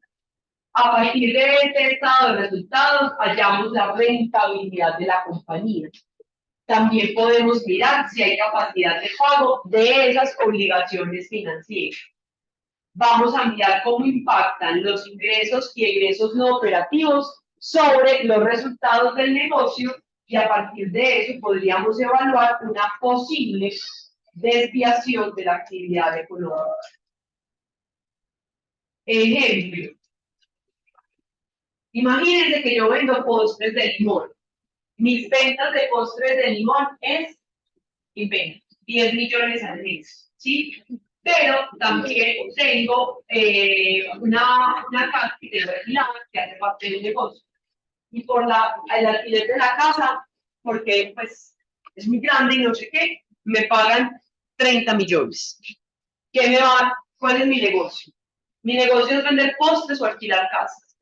A partir de este estado de resultados, hallamos la rentabilidad de la compañía. También podemos mirar si hay capacidad de pago de esas obligaciones financieras. Vamos a mirar cómo impactan los ingresos y egresos no operativos sobre los resultados del negocio y a partir de eso podríamos evaluar una posible desviación de la actividad económica. Ejemplo, imagínense que yo vendo postres de limón. Mis ventas de postres de limón es, invento, 10 millones al mes, ¿sí? Pero también tengo una casa que tengo alquilada que hace parte del negocio. Y por el alquiler de la casa, porque pues es muy grande y no sé qué, me pagan 30 millones. ¿Qué me va? ¿Cuál es mi negocio? Mi negocio es vender postres o alquilar casas.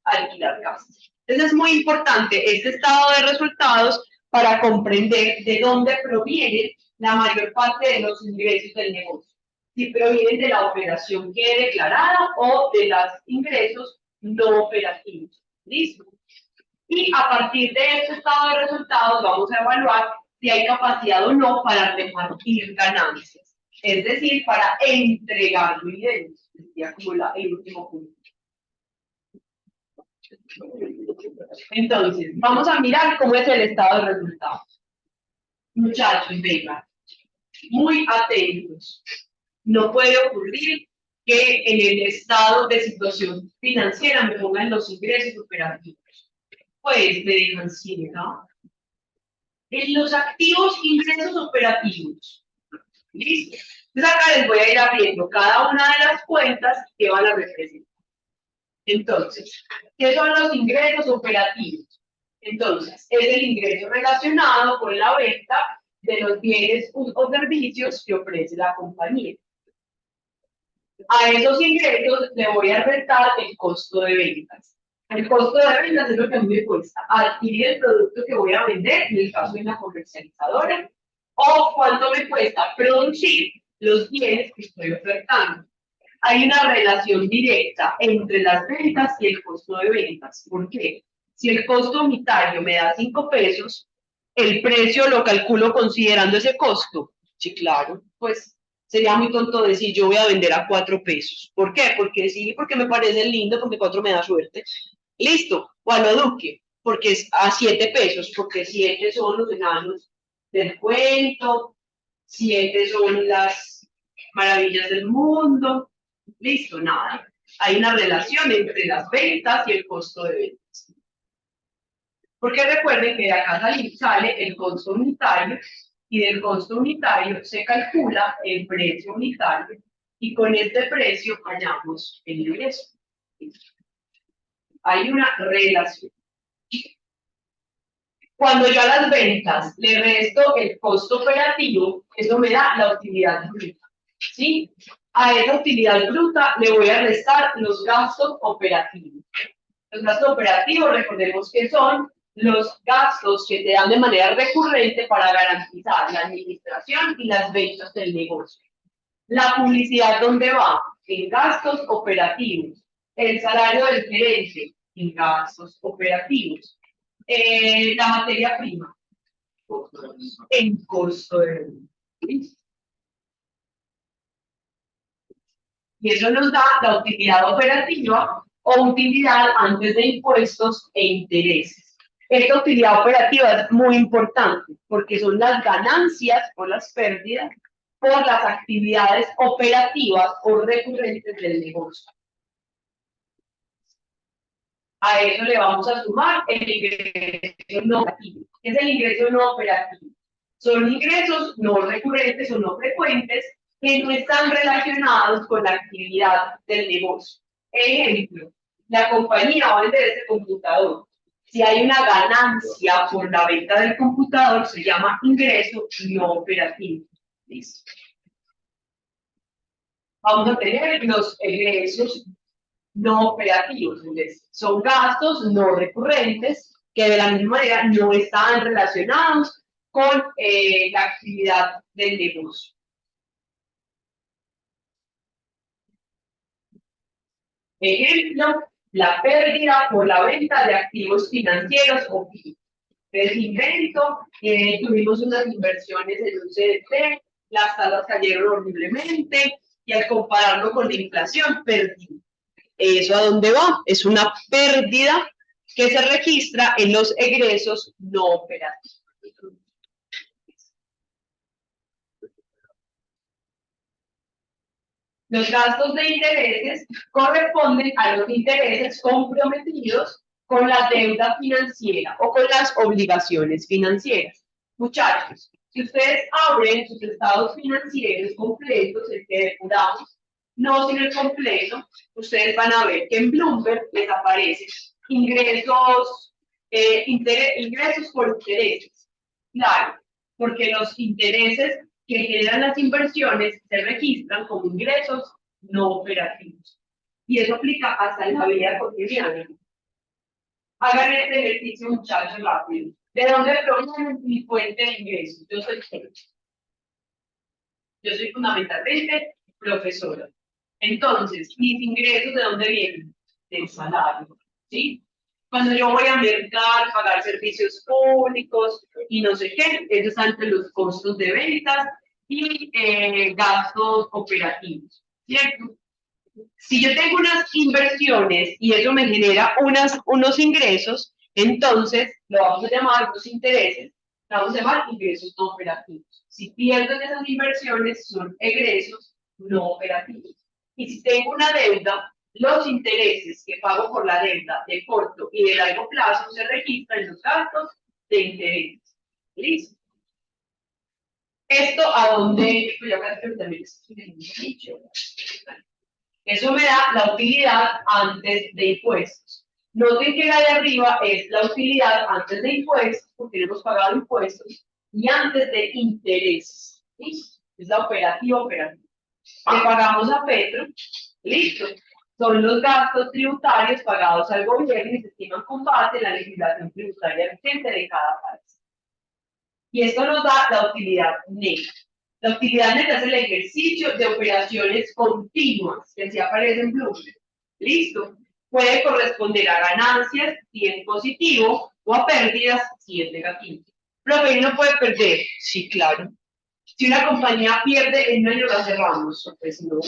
Alquilar casas. Entonces es muy importante este estado de resultados para comprender de dónde provienen la mayor parte de los ingresos del negocio. Si provienen de la operación que he declarado o de los ingresos no operativos. ¿Listo? Y a partir de este estado de resultados vamos a evaluar si hay capacidad o no para repartir ganancias. Es decir, para entregar dividendos. Sería como el último punto. Entonces, vamos a mirar cómo es el estado de resultados. Muchachos, vengan, muy atentos. No puede ocurrir que en el estado de situación financiera me pongan los ingresos operativos. Pues me dejan ciega. En los activos ingresos operativos. ¿Listo? Entonces acá les voy a ir abriendo cada una de las cuentas que van a representar. Entonces, ¿qué son los ingresos operativos? Entonces, es el ingreso relacionado con la venta de los bienes o servicios que ofrece la compañía. A esos ingresos le voy a restar el costo de ventas. El costo de ventas es lo que a mí me cuesta adquirir el producto que voy a vender, en el caso de una comercializadora, o cuánto me cuesta producir los bienes que estoy ofertando. Hay una relación directa entre las ventas y el costo de ventas. ¿Por qué? Si el costo unitario me da 5 pesos, el precio lo calculo considerando ese costo. Sí, claro, pues sería muy tonto decir yo voy a vender a 4 pesos. ¿Por qué? Porque sí, porque me parece lindo, porque 4 me da suerte. Listo, o a lo Duque, porque es a 7 pesos, porque 7 son los enanos del cuento, 7 son las maravillas del mundo. Listo, nada. Hay una relación entre las ventas y el costo de ventas. Porque recuerden que de acá sale el costo unitario y del costo unitario se calcula el precio unitario y con este precio hallamos el ingreso. Hay una relación. Cuando yo a las ventas le resto el costo operativo, eso me da la utilidad bruta. ¿Sí? A esa utilidad bruta le voy a restar los gastos operativos. Los gastos operativos, recordemos que son los gastos que te dan de manera recurrente para garantizar la administración y las ventas del negocio. La publicidad, ¿dónde va? En gastos operativos. El salario del gerente, en gastos operativos. La materia prima, en costo de venta. Y eso nos da la utilidad operativa o utilidad antes de impuestos e intereses. Esta utilidad operativa es muy importante porque son las ganancias o las pérdidas por las actividades operativas o recurrentes del negocio. A eso le vamos a sumar el ingreso no operativo. ¿Qué es el ingreso no operativo? Son ingresos no recurrentes o no frecuentes que no están relacionados con la actividad del negocio. Ejemplo, la compañía va a vender este computador. Si hay una ganancia por la venta del computador, se llama ingreso no operativo. Listo. Vamos a tener los ingresos no operativos, son gastos no recurrentes que de la misma manera no están relacionados con la actividad del negocio. Ejemplo, la pérdida por la venta de activos financieros o FI. Les invento, tuvimos unas inversiones en un CDT, las tasas cayeron horriblemente y al compararlo con la inflación, perdí. ¿Eso a dónde va? Es una pérdida que se registra en los egresos no operativos. Los gastos de intereses corresponden a los intereses comprometidos con la deuda financiera o con las obligaciones financieras. Muchachos, si ustedes abren sus estados financieros completos, el que depuramos, no sin el completo, ustedes van a ver que en Bloomberg les aparecen ingresos, ingresos por intereses. Claro, porque los intereses que generan las inversiones se registran como ingresos no operativos. Y eso aplica hasta en la vida cotidiana. Hagan este ejercicio, muchachos, rápido. ¿De dónde proviene mi fuente de ingresos? Yo soy fundamentalmente profesora. Entonces, mis ingresos, ¿de dónde vienen? Del salario, ¿sí? Cuando yo voy a mercar, pagar servicios públicos y no sé qué, eso está entre los costos de ventas y gastos operativos, ¿cierto? Si yo tengo unas inversiones y eso me genera unos ingresos, entonces lo vamos a llamar los intereses, lo vamos a llamar ingresos no operativos. Si pierdo en esas inversiones, son egresos no operativos. Y si tengo una deuda, los intereses que pago por la deuda de corto y de largo plazo se registran en los gastos de intereses. ¿Listo? ¿Esto a dónde? Pues ya casi también dicho. Eso me da la utilidad antes de impuestos. Noten que la de arriba es la utilidad antes de impuestos, porque hemos pagado impuestos, y antes de intereses. ¿Listo? Es la operativa. Le pagamos a Petro, listo. Son los gastos tributarios pagados al gobierno y se estiman con base en la legislación tributaria vigente de cada país. Y esto nos da la utilidad neta. La utilidad neta es el ejercicio de operaciones continuas, que así aparece en Bloomberg. ¿Listo? Puede corresponder a ganancias si es positivo o a pérdidas si es negativo. Profe, ¿no puede perder? Sí, claro. Si una compañía pierde, en un año la cerramos. Pues no.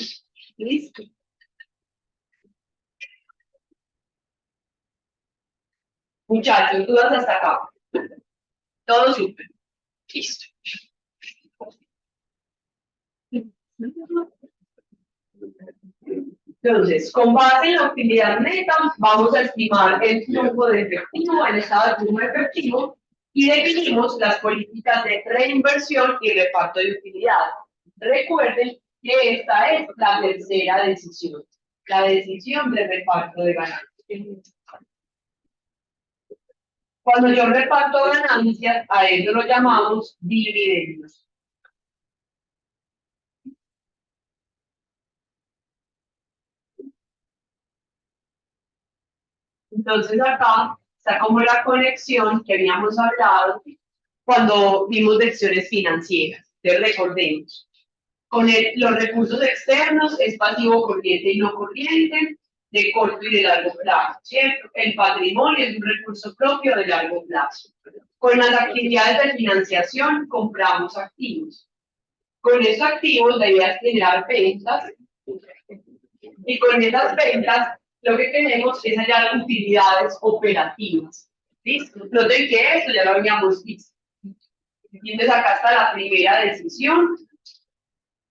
¿Listo? Muchachos, dudas hasta acá. Todo súper. Listo. Entonces, con base en la utilidad neta, vamos a estimar el flujo de efectivo, el estado de flujo efectivo, y definimos las políticas de reinversión y reparto de utilidad. Recuerden que esta es la tercera decisión, la decisión de reparto de ganancias. Cuando yo reparto ganancias, a eso lo llamamos dividendos. Entonces acá está como la conexión que habíamos hablado cuando vimos lecciones financieras. Entonces recordemos, con los recursos externos es pasivo corriente y no corriente, de corto y de largo plazo, ¿cierto? El patrimonio es un recurso propio de largo plazo. Con las actividades de financiación compramos activos. Con esos activos la idea es generar ventas y con esas ventas lo que tenemos es hallar utilidades operativas. ¿Listo? Noten que esto ya lo habíamos visto. Entonces acá está la primera decisión,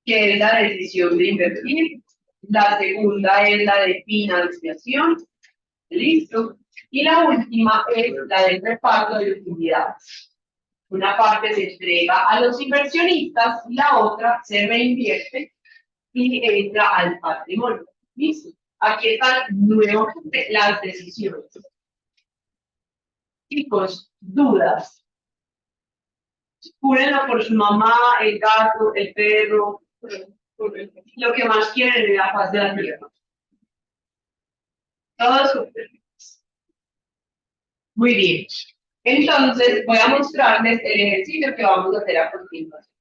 que es la decisión de invertir. La segunda es la de financiación. Listo. Y la última es la del reparto de utilidades. Una parte se entrega a los inversionistas y la otra se reinvierte y entra al patrimonio. ¿Listo? Aquí están nuevamente las decisiones. Chicos, dudas. Júrenlo por su mamá, el gato, el perro, lo que más quieren en la faz de la tierra. Todos súper. Muy bien. Entonces, voy a mostrarles el ejercicio que vamos a hacer a continuación.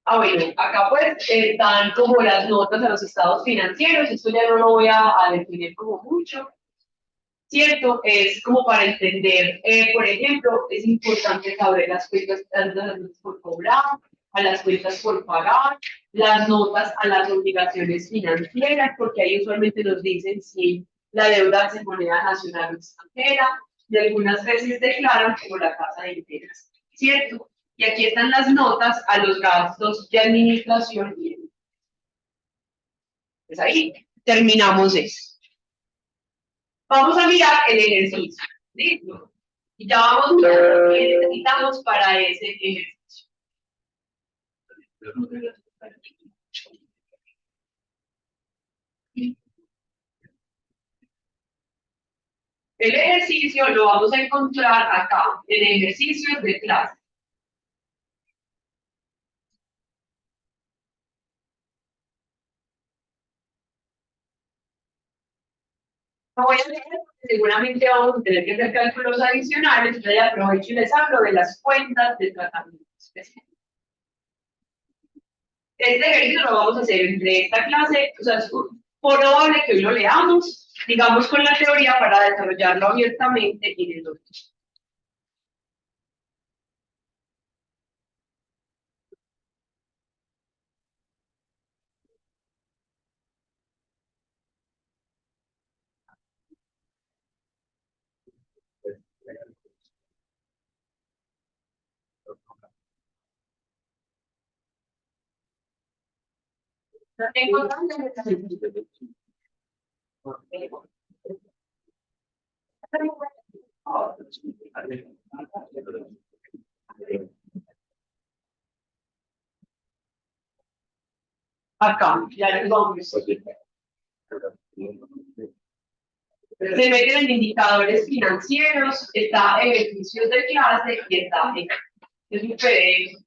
Ah, bueno, acá pues están como las notas a los estados financieros, esto ya no lo voy a definir como mucho, ¿cierto? Es como para entender, por ejemplo, es importante saber las cuentas, las notas por cobrar, a las cuentas por pagar, las notas a las obligaciones financieras, porque ahí usualmente nos dicen si la deuda es en moneda nacional o extranjera, y algunas veces declaran como la tasa de interés, ¿cierto? Y aquí están las notas a los gastos de administración. Pues ahí terminamos eso. Vamos a mirar el ejercicio. ¿Listo? Y ya vamos a mirar lo que necesitamos para ese ejercicio. El ejercicio lo vamos a encontrar acá, en ejercicios de clase. No voy a leer porque seguramente vamos a tener que hacer cálculos adicionales, yo ya aprovecho y les hablo de las cuentas de tratamiento especial. Este ejercicio lo vamos a hacer entre esta clase, o sea, es probable que hoy lo leamos, digamos con la teoría para desarrollarlo abiertamente en el otro. Tengo acá, ya les vamos. Se meten en indicadores financieros, está ejercicios de clase y está en es un PDF.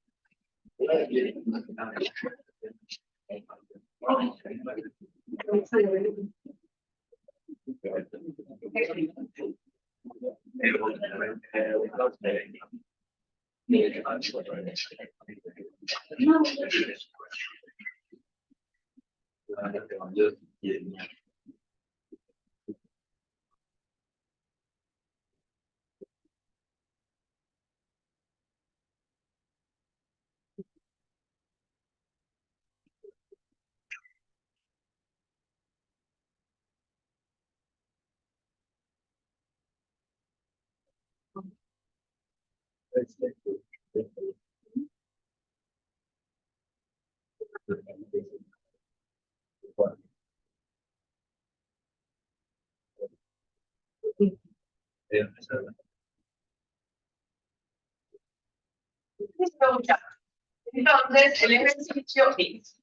Entonces, el ejercicio es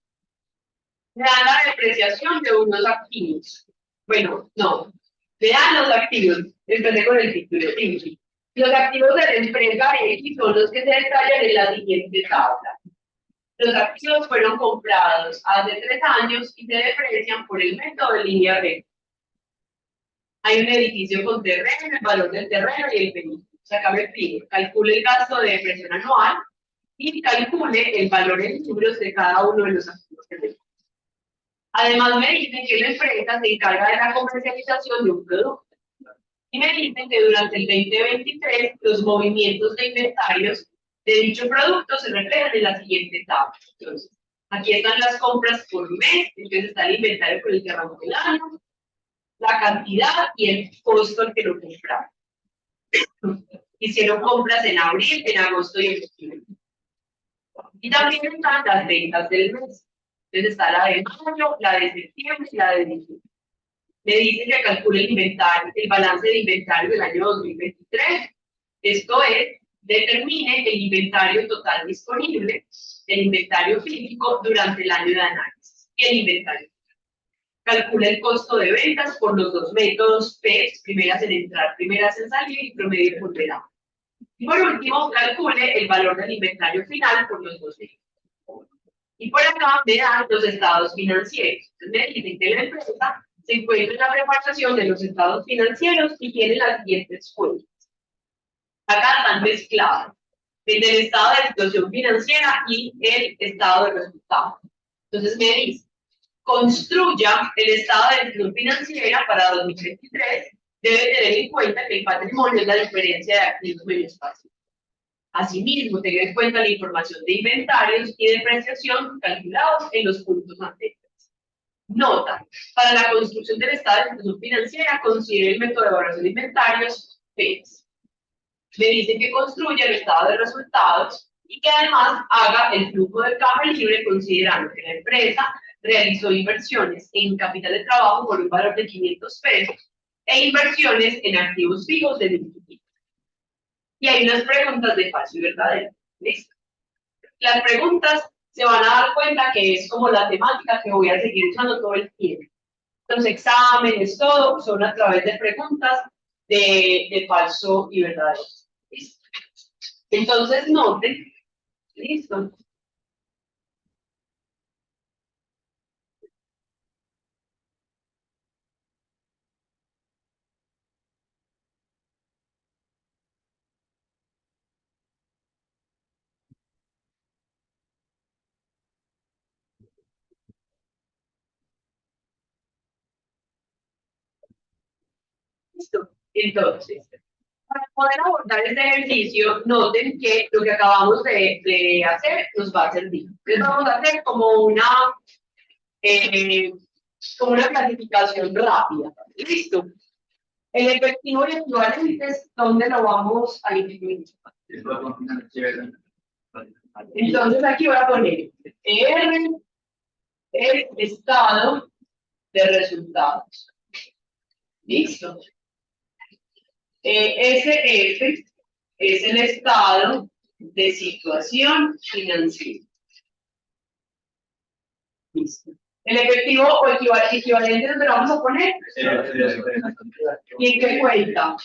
me dan la depreciación de unos activos. Bueno, no, me dan los activos. Empecé con el título. Sí. Los activos de la empresa X son los que se detallan en la siguiente tabla. Los activos fueron comprados hace 3 años y se deprecian por el método de línea recta. Hay un edificio con terreno, el valor del terreno y el beneficio. O sea, acá me pide, calcule el gasto de depresión anual y calcule el valor en libros de cada uno de los activos que tenemos. Además, me dicen que la empresa se encarga de la comercialización de un producto. Y me dicen que durante el 2023 los movimientos de inventarios de dicho producto se reflejan en la siguiente tabla. Entonces, aquí están las compras por mes, entonces está el inventario por el que arrancó el año, la cantidad y el costo al que lo compraron. Hicieron compras en abril, en agosto y en septiembre. Y también están las ventas del mes. Entonces está la de mayo, la de septiembre y la de diciembre. Me dicen que calcule el inventario, el balance de inventario del año 2023. Esto es, determine el inventario total disponible, el inventario físico durante el año de análisis y el inventario. Calcula el costo de ventas por los dos métodos PEPS, primeras en entrar, primeras en salir y promedio ponderado. Y por último, calcule el valor del inventario final por los dos métodos. Y por acá me dan los estados financieros. Entonces me dicen que la empresa se encuentra en la preparación de los estados financieros y tiene las siguientes cuentas. Acá están mezcladas. el del estado de situación financiera y el estado de resultados. Entonces me dice, construya el estado de situación financiera para 2023, debe tener en cuenta que el patrimonio es la diferencia de activos menos pasivos. Asimismo, tenga en cuenta la información de inventarios y depreciación calculados en los puntos anteriores. Nota, para la construcción del estado de situación financiera, considere el método de evaluación de inventarios, PES. Me dice que construya el estado de resultados y que además haga el flujo de caja libre considerando que la empresa realizó inversiones en capital de trabajo por un valor de 500 pesos e inversiones en activos fijos de 1.500. Y hay unas preguntas de falso y verdadero. ¿Listo? Las preguntas se van a dar cuenta que es como la temática que voy a seguir usando todo el tiempo. Los exámenes, todo, son a través de preguntas de falso y verdadero. ¿Listo? Entonces, noten, listo. Listo. Entonces, para poder abordar este ejercicio, noten que lo que acabamos de hacer nos va a servir. Entonces, vamos a hacer eh, como una clasificación rápida. Listo. El efectivo y equivalentes, ¿dónde lo vamos a incluir? Entonces aquí voy a poner R, el estado de resultados. Listo. SF es el estado de situación financiera. Listo. El efectivo o equivalente, ¿dónde lo vamos a poner? ¿Y en qué cuenta?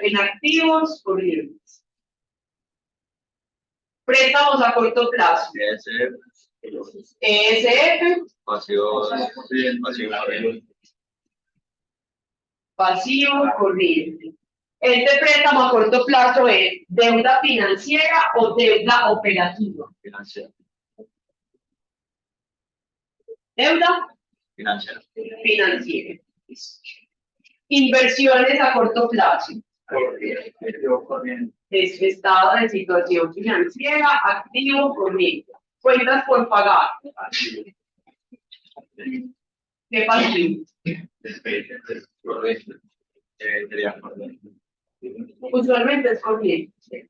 En activos corrientes. Préstamos a corto plazo. ESF. Pasivo corriente. Este préstamo a corto plazo es deuda financiera o deuda operativa. Deuda financiera. Inversiones a corto plazo. Es estado de situación financiera, activo corriente. Cuentas por pagar. ¿Qué pasivo? Usualmente es corriente.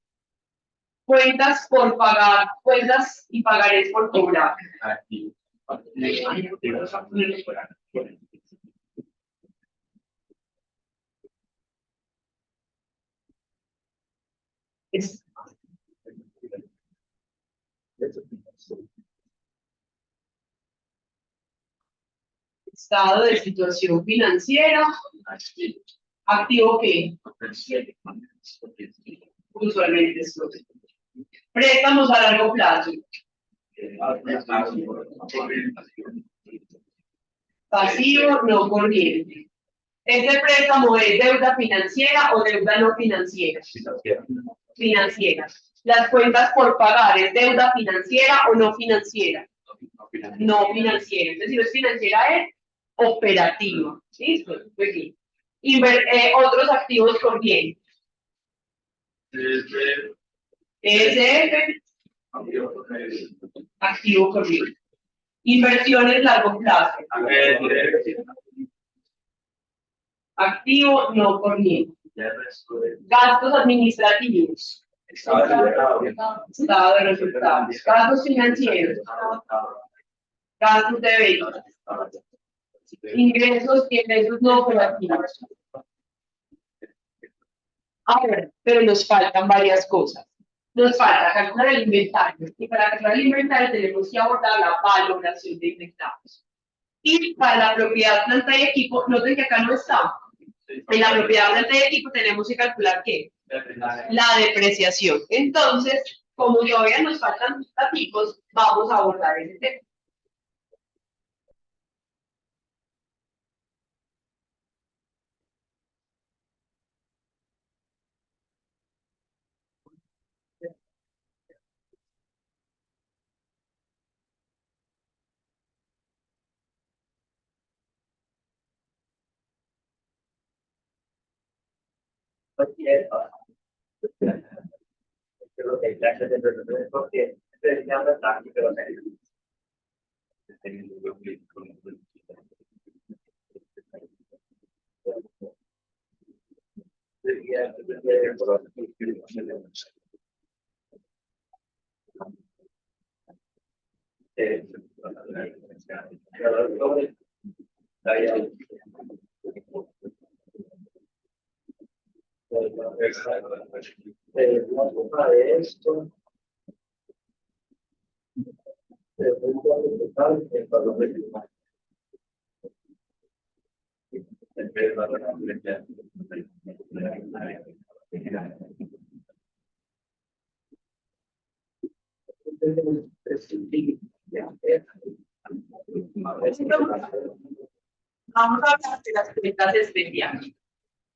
Cuentas por pagar, cuentas y pagarés por cobrar. Es estado de situación financiera, activo que usualmente es corriente. Préstamos a largo plazo. Pasivo no corriente. ¿Este préstamo es deuda financiera o deuda no financiera? Financiera. Las cuentas por pagar, ¿es deuda financiera o no financiera? No financiera. Entonces, si no es financiera, es operativa. ¿Listo? Pues sí. Otros activos corrientes. ESF, activo corriente. Inversiones largo plazo. Activo no corriente. Gastos administrativos. Estado de resultados. Gastos financieros. Gastos de ventas. Ingresos y ingresos no operativos. Ahora, pero nos faltan varias cosas. Nos falta calcular el inventario. Y para calcular el inventario tenemos que abordar la valoración de inventarios. Y para la propiedad, planta y equipo, noten que acá no está. En la propiedad, planta y equipo tenemos que calcular ¿qué? La depreciación. Entonces, como todavía nos faltan tipos, vamos a abordar ese tema. Creo que la gente de porque enseñando táctica pero esto Vamos a hablar de las cuentas especiales.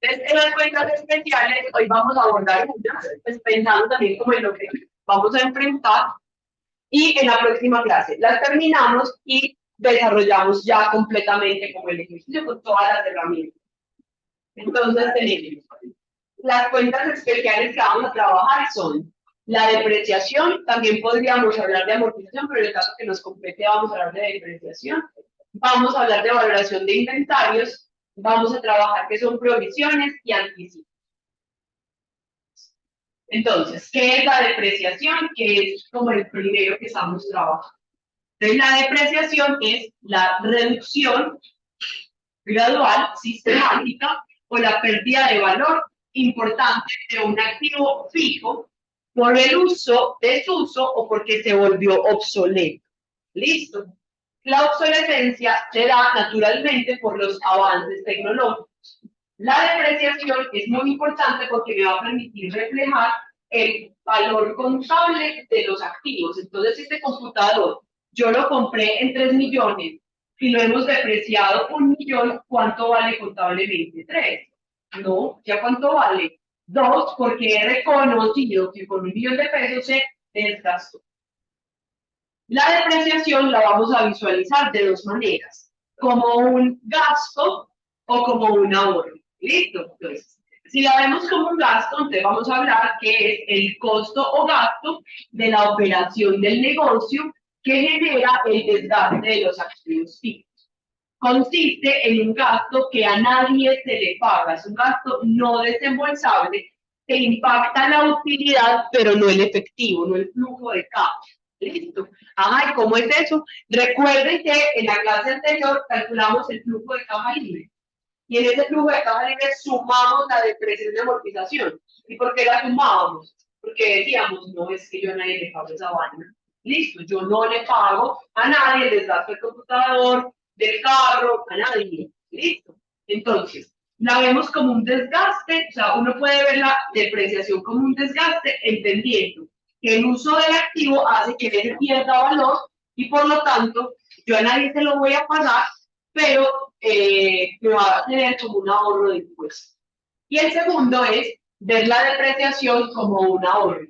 Entonces, en las cuentas especiales, hoy vamos a abordar unas, pues pensando también como en lo que vamos a enfrentar, y en la próxima clase las terminamos y desarrollamos ya completamente como el ejercicio con todas las herramientas. Entonces, tenemos las cuentas especiales que vamos a trabajar son la depreciación, también podríamos hablar de amortización, pero en el caso que nos compete vamos a hablar de depreciación. Vamos a hablar de valoración de inventarios, vamos a trabajar que son provisiones y anticipos. Entonces, ¿qué es la depreciación? Que es como el primero que estamos trabajando. Entonces, la depreciación es la reducción gradual, sistemática, o la pérdida de valor importante de un activo fijo por el uso, desuso o porque se volvió obsoleto. ¿Listo? La obsolescencia se da naturalmente por los avances tecnológicos. La depreciación es muy importante porque me va a permitir reflejar el valor contable de los activos. Entonces, este computador, yo lo compré en 3 millones y lo hemos depreciado 1 millón, ¿cuánto vale contablemente? 3. No, ¿ya cuánto vale? 2, porque he reconocido que con 1 millón de pesos se desgastó. La depreciación la vamos a visualizar de dos maneras, como un gasto o como un ahorro. ¿Listo? Entonces, si la vemos como un gasto, entonces vamos a hablar que es el costo o gasto de la operación del negocio que genera el desgaste de los activos fijos. Consiste en un gasto que a nadie se le paga, es un gasto no desembolsable que impacta la utilidad, pero no el efectivo, no el flujo de caja. ¿Listo? Ajá, ¿y cómo es eso? Recuerden que en la clase anterior calculamos el flujo de caja libre. Y en ese flujo de caja libre sumamos la depreciación de amortización. ¿Y por qué la sumábamos? Porque decíamos, no, es que yo a nadie le pago esa vaina. Listo, yo no le pago a nadie el desgaste del computador, del carro, a nadie. Listo. Entonces, la vemos como un desgaste, o sea, uno puede ver la depreciación como un desgaste, entendiendo que el uso del activo hace que se pierda valor y por lo tanto yo a nadie se lo voy a pagar, pero me va a tener como un ahorro de impuestos. Y el segundo es ver la depreciación como un ahorro.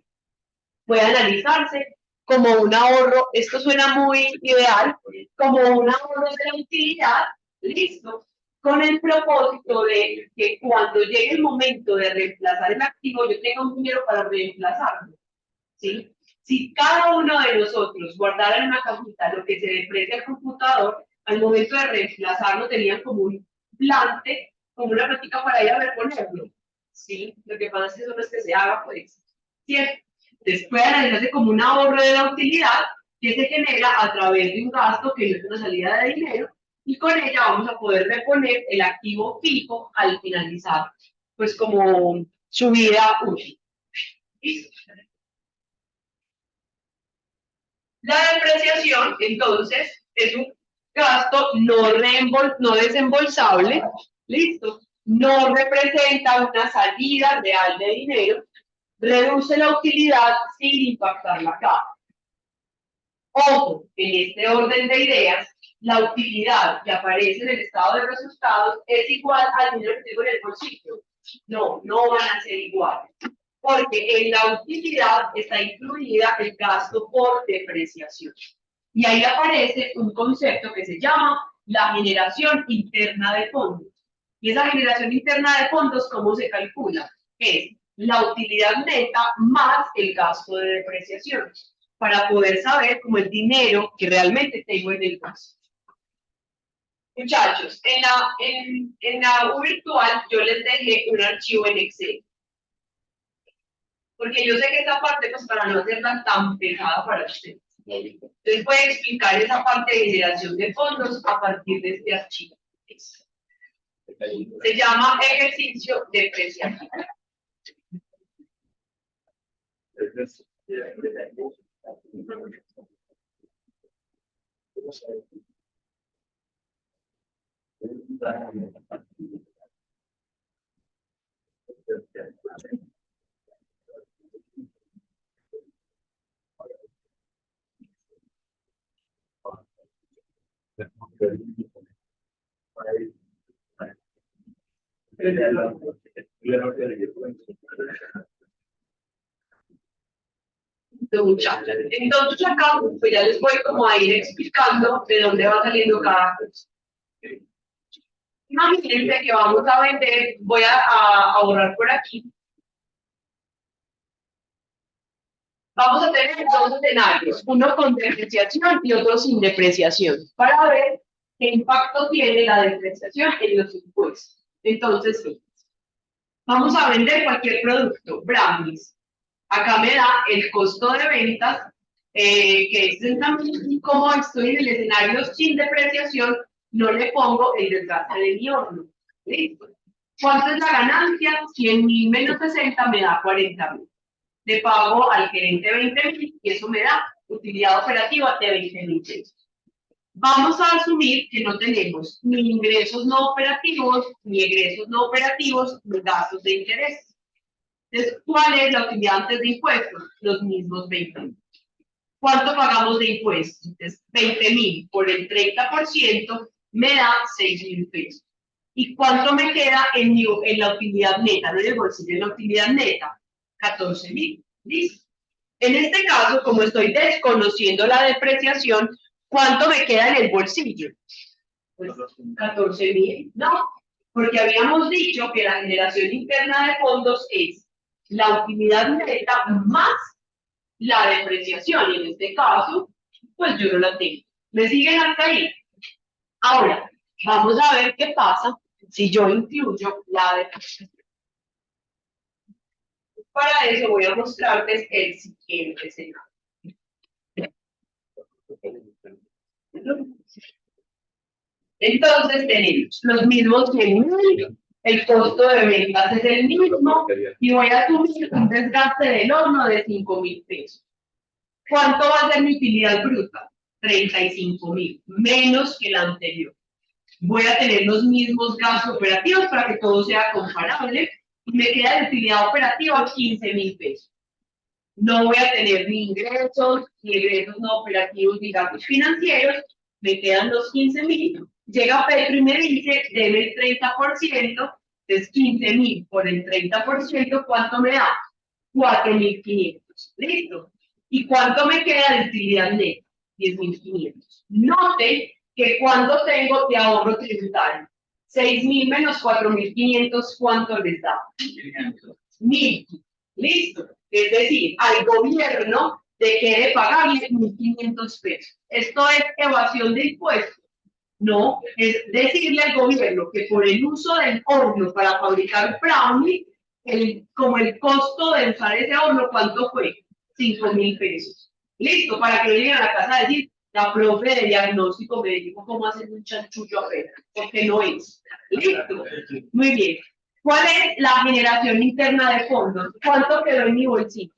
Puede analizarse como un ahorro, esto suena muy ideal, como un ahorro de la utilidad, listo, con el propósito de que cuando llegue el momento de reemplazar el activo, yo tenga un dinero para reemplazarlo. ¿Sí? Si cada uno de nosotros guardara en una cajita lo que se deprecia el computador, al momento de reemplazarlo tenían como un plante, como una práctica para ir a reponerlo. ¿Sí? Lo que pasa es que eso no es que se haga, pues, ¿cierto? Entonces puede analizarse como un ahorro de la utilidad que se genera a través de un gasto que no es una salida de dinero, y con ella vamos a poder reponer el activo fijo al finalizar, pues como su vida útil. ¿Listo? La depreciación, entonces, es un gasto no desembolsable, ¿listo? No representa una salida real de dinero, reduce la utilidad sin impactar la caja. Ojo, en este orden de ideas, la utilidad que aparece en el estado de resultados es igual al dinero que tengo en el bolsillo. No, no van a ser iguales. Porque en la utilidad está incluida el gasto por depreciación. Y ahí aparece un concepto que se llama la generación interna de fondos. Y esa generación interna de fondos, ¿cómo se calcula? es la utilidad neta más el gasto de depreciación, para poder saber cómo el dinero que realmente tengo en el gasto. Muchachos, en la U virtual yo les dejé un archivo en Excel. Porque yo sé que esa parte, pues para no hacerla tan pesada para ustedes. Entonces voy a explicar esa parte de generación de fondos a partir de este archivo. Se llama ejercicio de depreciación. Entonces acá pues ya les voy como a ir explicando de dónde va saliendo cada cosa. Imagínense que vamos a vender, voy a borrar por aquí. Vamos a tener dos escenarios, uno con depreciación y otro sin depreciación, para ver qué impacto tiene la depreciación en los impuestos. Entonces, sí, vamos a vender cualquier producto, brownies. Acá me da el costo de ventas, que es también como estoy en el escenario sin depreciación, no le pongo el desgaste de mi horno. ¿Listo? ¿Cuánto es la ganancia? 100.000 menos 60 me da 40.000. Le pago al gerente 20.000 y eso me da utilidad operativa de 20.000 pesos. Vamos a asumir que no tenemos ni ingresos no operativos, ni egresos no operativos, ni gastos de interés. Entonces, ¿cuál es la utilidad antes de impuestos? Los mismos 20.000. ¿Cuánto pagamos de impuestos? Entonces, 20.000 por el 30% me da 6.000 pesos. ¿Y cuánto me queda en la utilidad neta? No en el bolsillo, en la utilidad neta. 14.000. ¿Listo? En este caso, como estoy desconociendo la depreciación, ¿cuánto me queda en el bolsillo? Pues 14.000, no, porque habíamos dicho que la generación interna de fondos es la utilidad neta más la depreciación, y en este caso, pues yo no la tengo. ¿Me siguen hasta ahí? Ahora, vamos a ver qué pasa si yo incluyo la depreciación. Para eso voy a mostrarles el siguiente escenario. Entonces tenemos los mismos 100.000, el costo de ventas es el mismo y voy a asumir un desgaste del horno de 5.000 pesos. ¿Cuánto va a ser mi utilidad bruta? 35.000, menos que la anterior. Voy a tener los mismos gastos operativos para que todo sea comparable y me queda de utilidad operativa 15.000 pesos. No voy a tener ni ingresos, ni egresos no operativos, ni gastos financieros, me quedan los 15.000. Llega Petro y me dice, deme el 30%, es 15.000 por el 30%, ¿cuánto me da? 4.500. ¿Listo? ¿Y cuánto me queda de utilidad neta? 10.500. Note que cuando tengo de ahorro tributario, 6.000 menos 4.500, ¿cuánto les da? 1.000. ¿Listo? Es decir, al gobierno le quede pagarle 1.500 pesos. Esto es evasión de impuestos. No, es decirle al gobierno que por el uso del horno para fabricar brownie, como el costo de usar ese horno, ¿cuánto fue? 5.000 pesos. Listo, para que no lleguen a la casa a decir, la profe de diagnóstico me dijo cómo hacer un chanchullo afuera, porque no es. Listo, muy bien. ¿Cuál es la generación interna de fondos? ¿Cuánto quedó en mi bolsillo?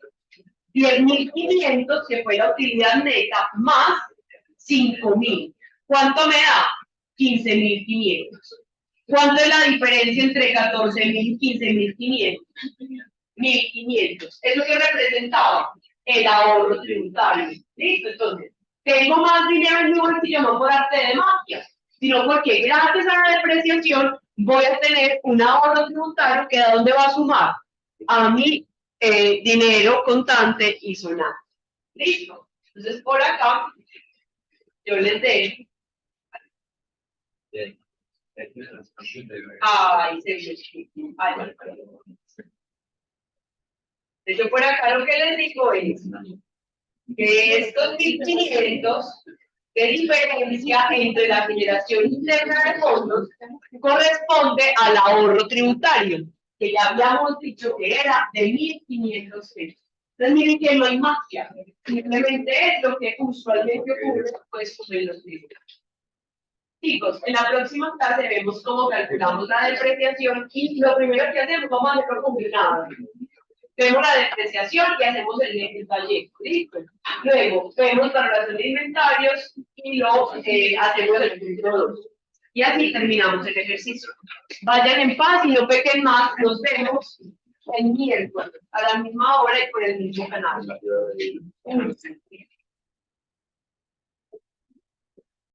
10.500, que fue la utilidad neta, más 5.000. ¿Cuánto me da? 15.500. ¿Cuánto es la diferencia entre 14.000 y 15.500? 1.500. ¿Eso que representaba? El ahorro tributario. ¿Listo? Entonces, tengo más dinero en mi bolsillo no por arte de magia, sino porque gracias a la depreciación voy a tener un ahorro tributario que ¿a dónde va a sumar? A mi dinero contante y sonante. ¿Listo? Entonces, por acá, yo les dejo. Ay, se me Yo por acá lo que les digo es que estos 1.500 de diferencia entre la generación interna de fondos corresponde al ahorro tributario, que ya habíamos dicho que era de 1.500 pesos. Entonces miren que no hay magia, simplemente es lo que usualmente ocurre pues con los tributos. Chicos, en la próxima clase vemos cómo calculamos la depreciación y lo primero que hacemos, vamos a hacerlo combinado. Vemos la depreciación y hacemos el taller, ¿listo? Luego vemos la relación de inventarios y lo hacemos el punto 2. Y así terminamos el ejercicio. Vayan en paz y no pequen más. Nos vemos el miércoles a la misma hora y por el mismo canal.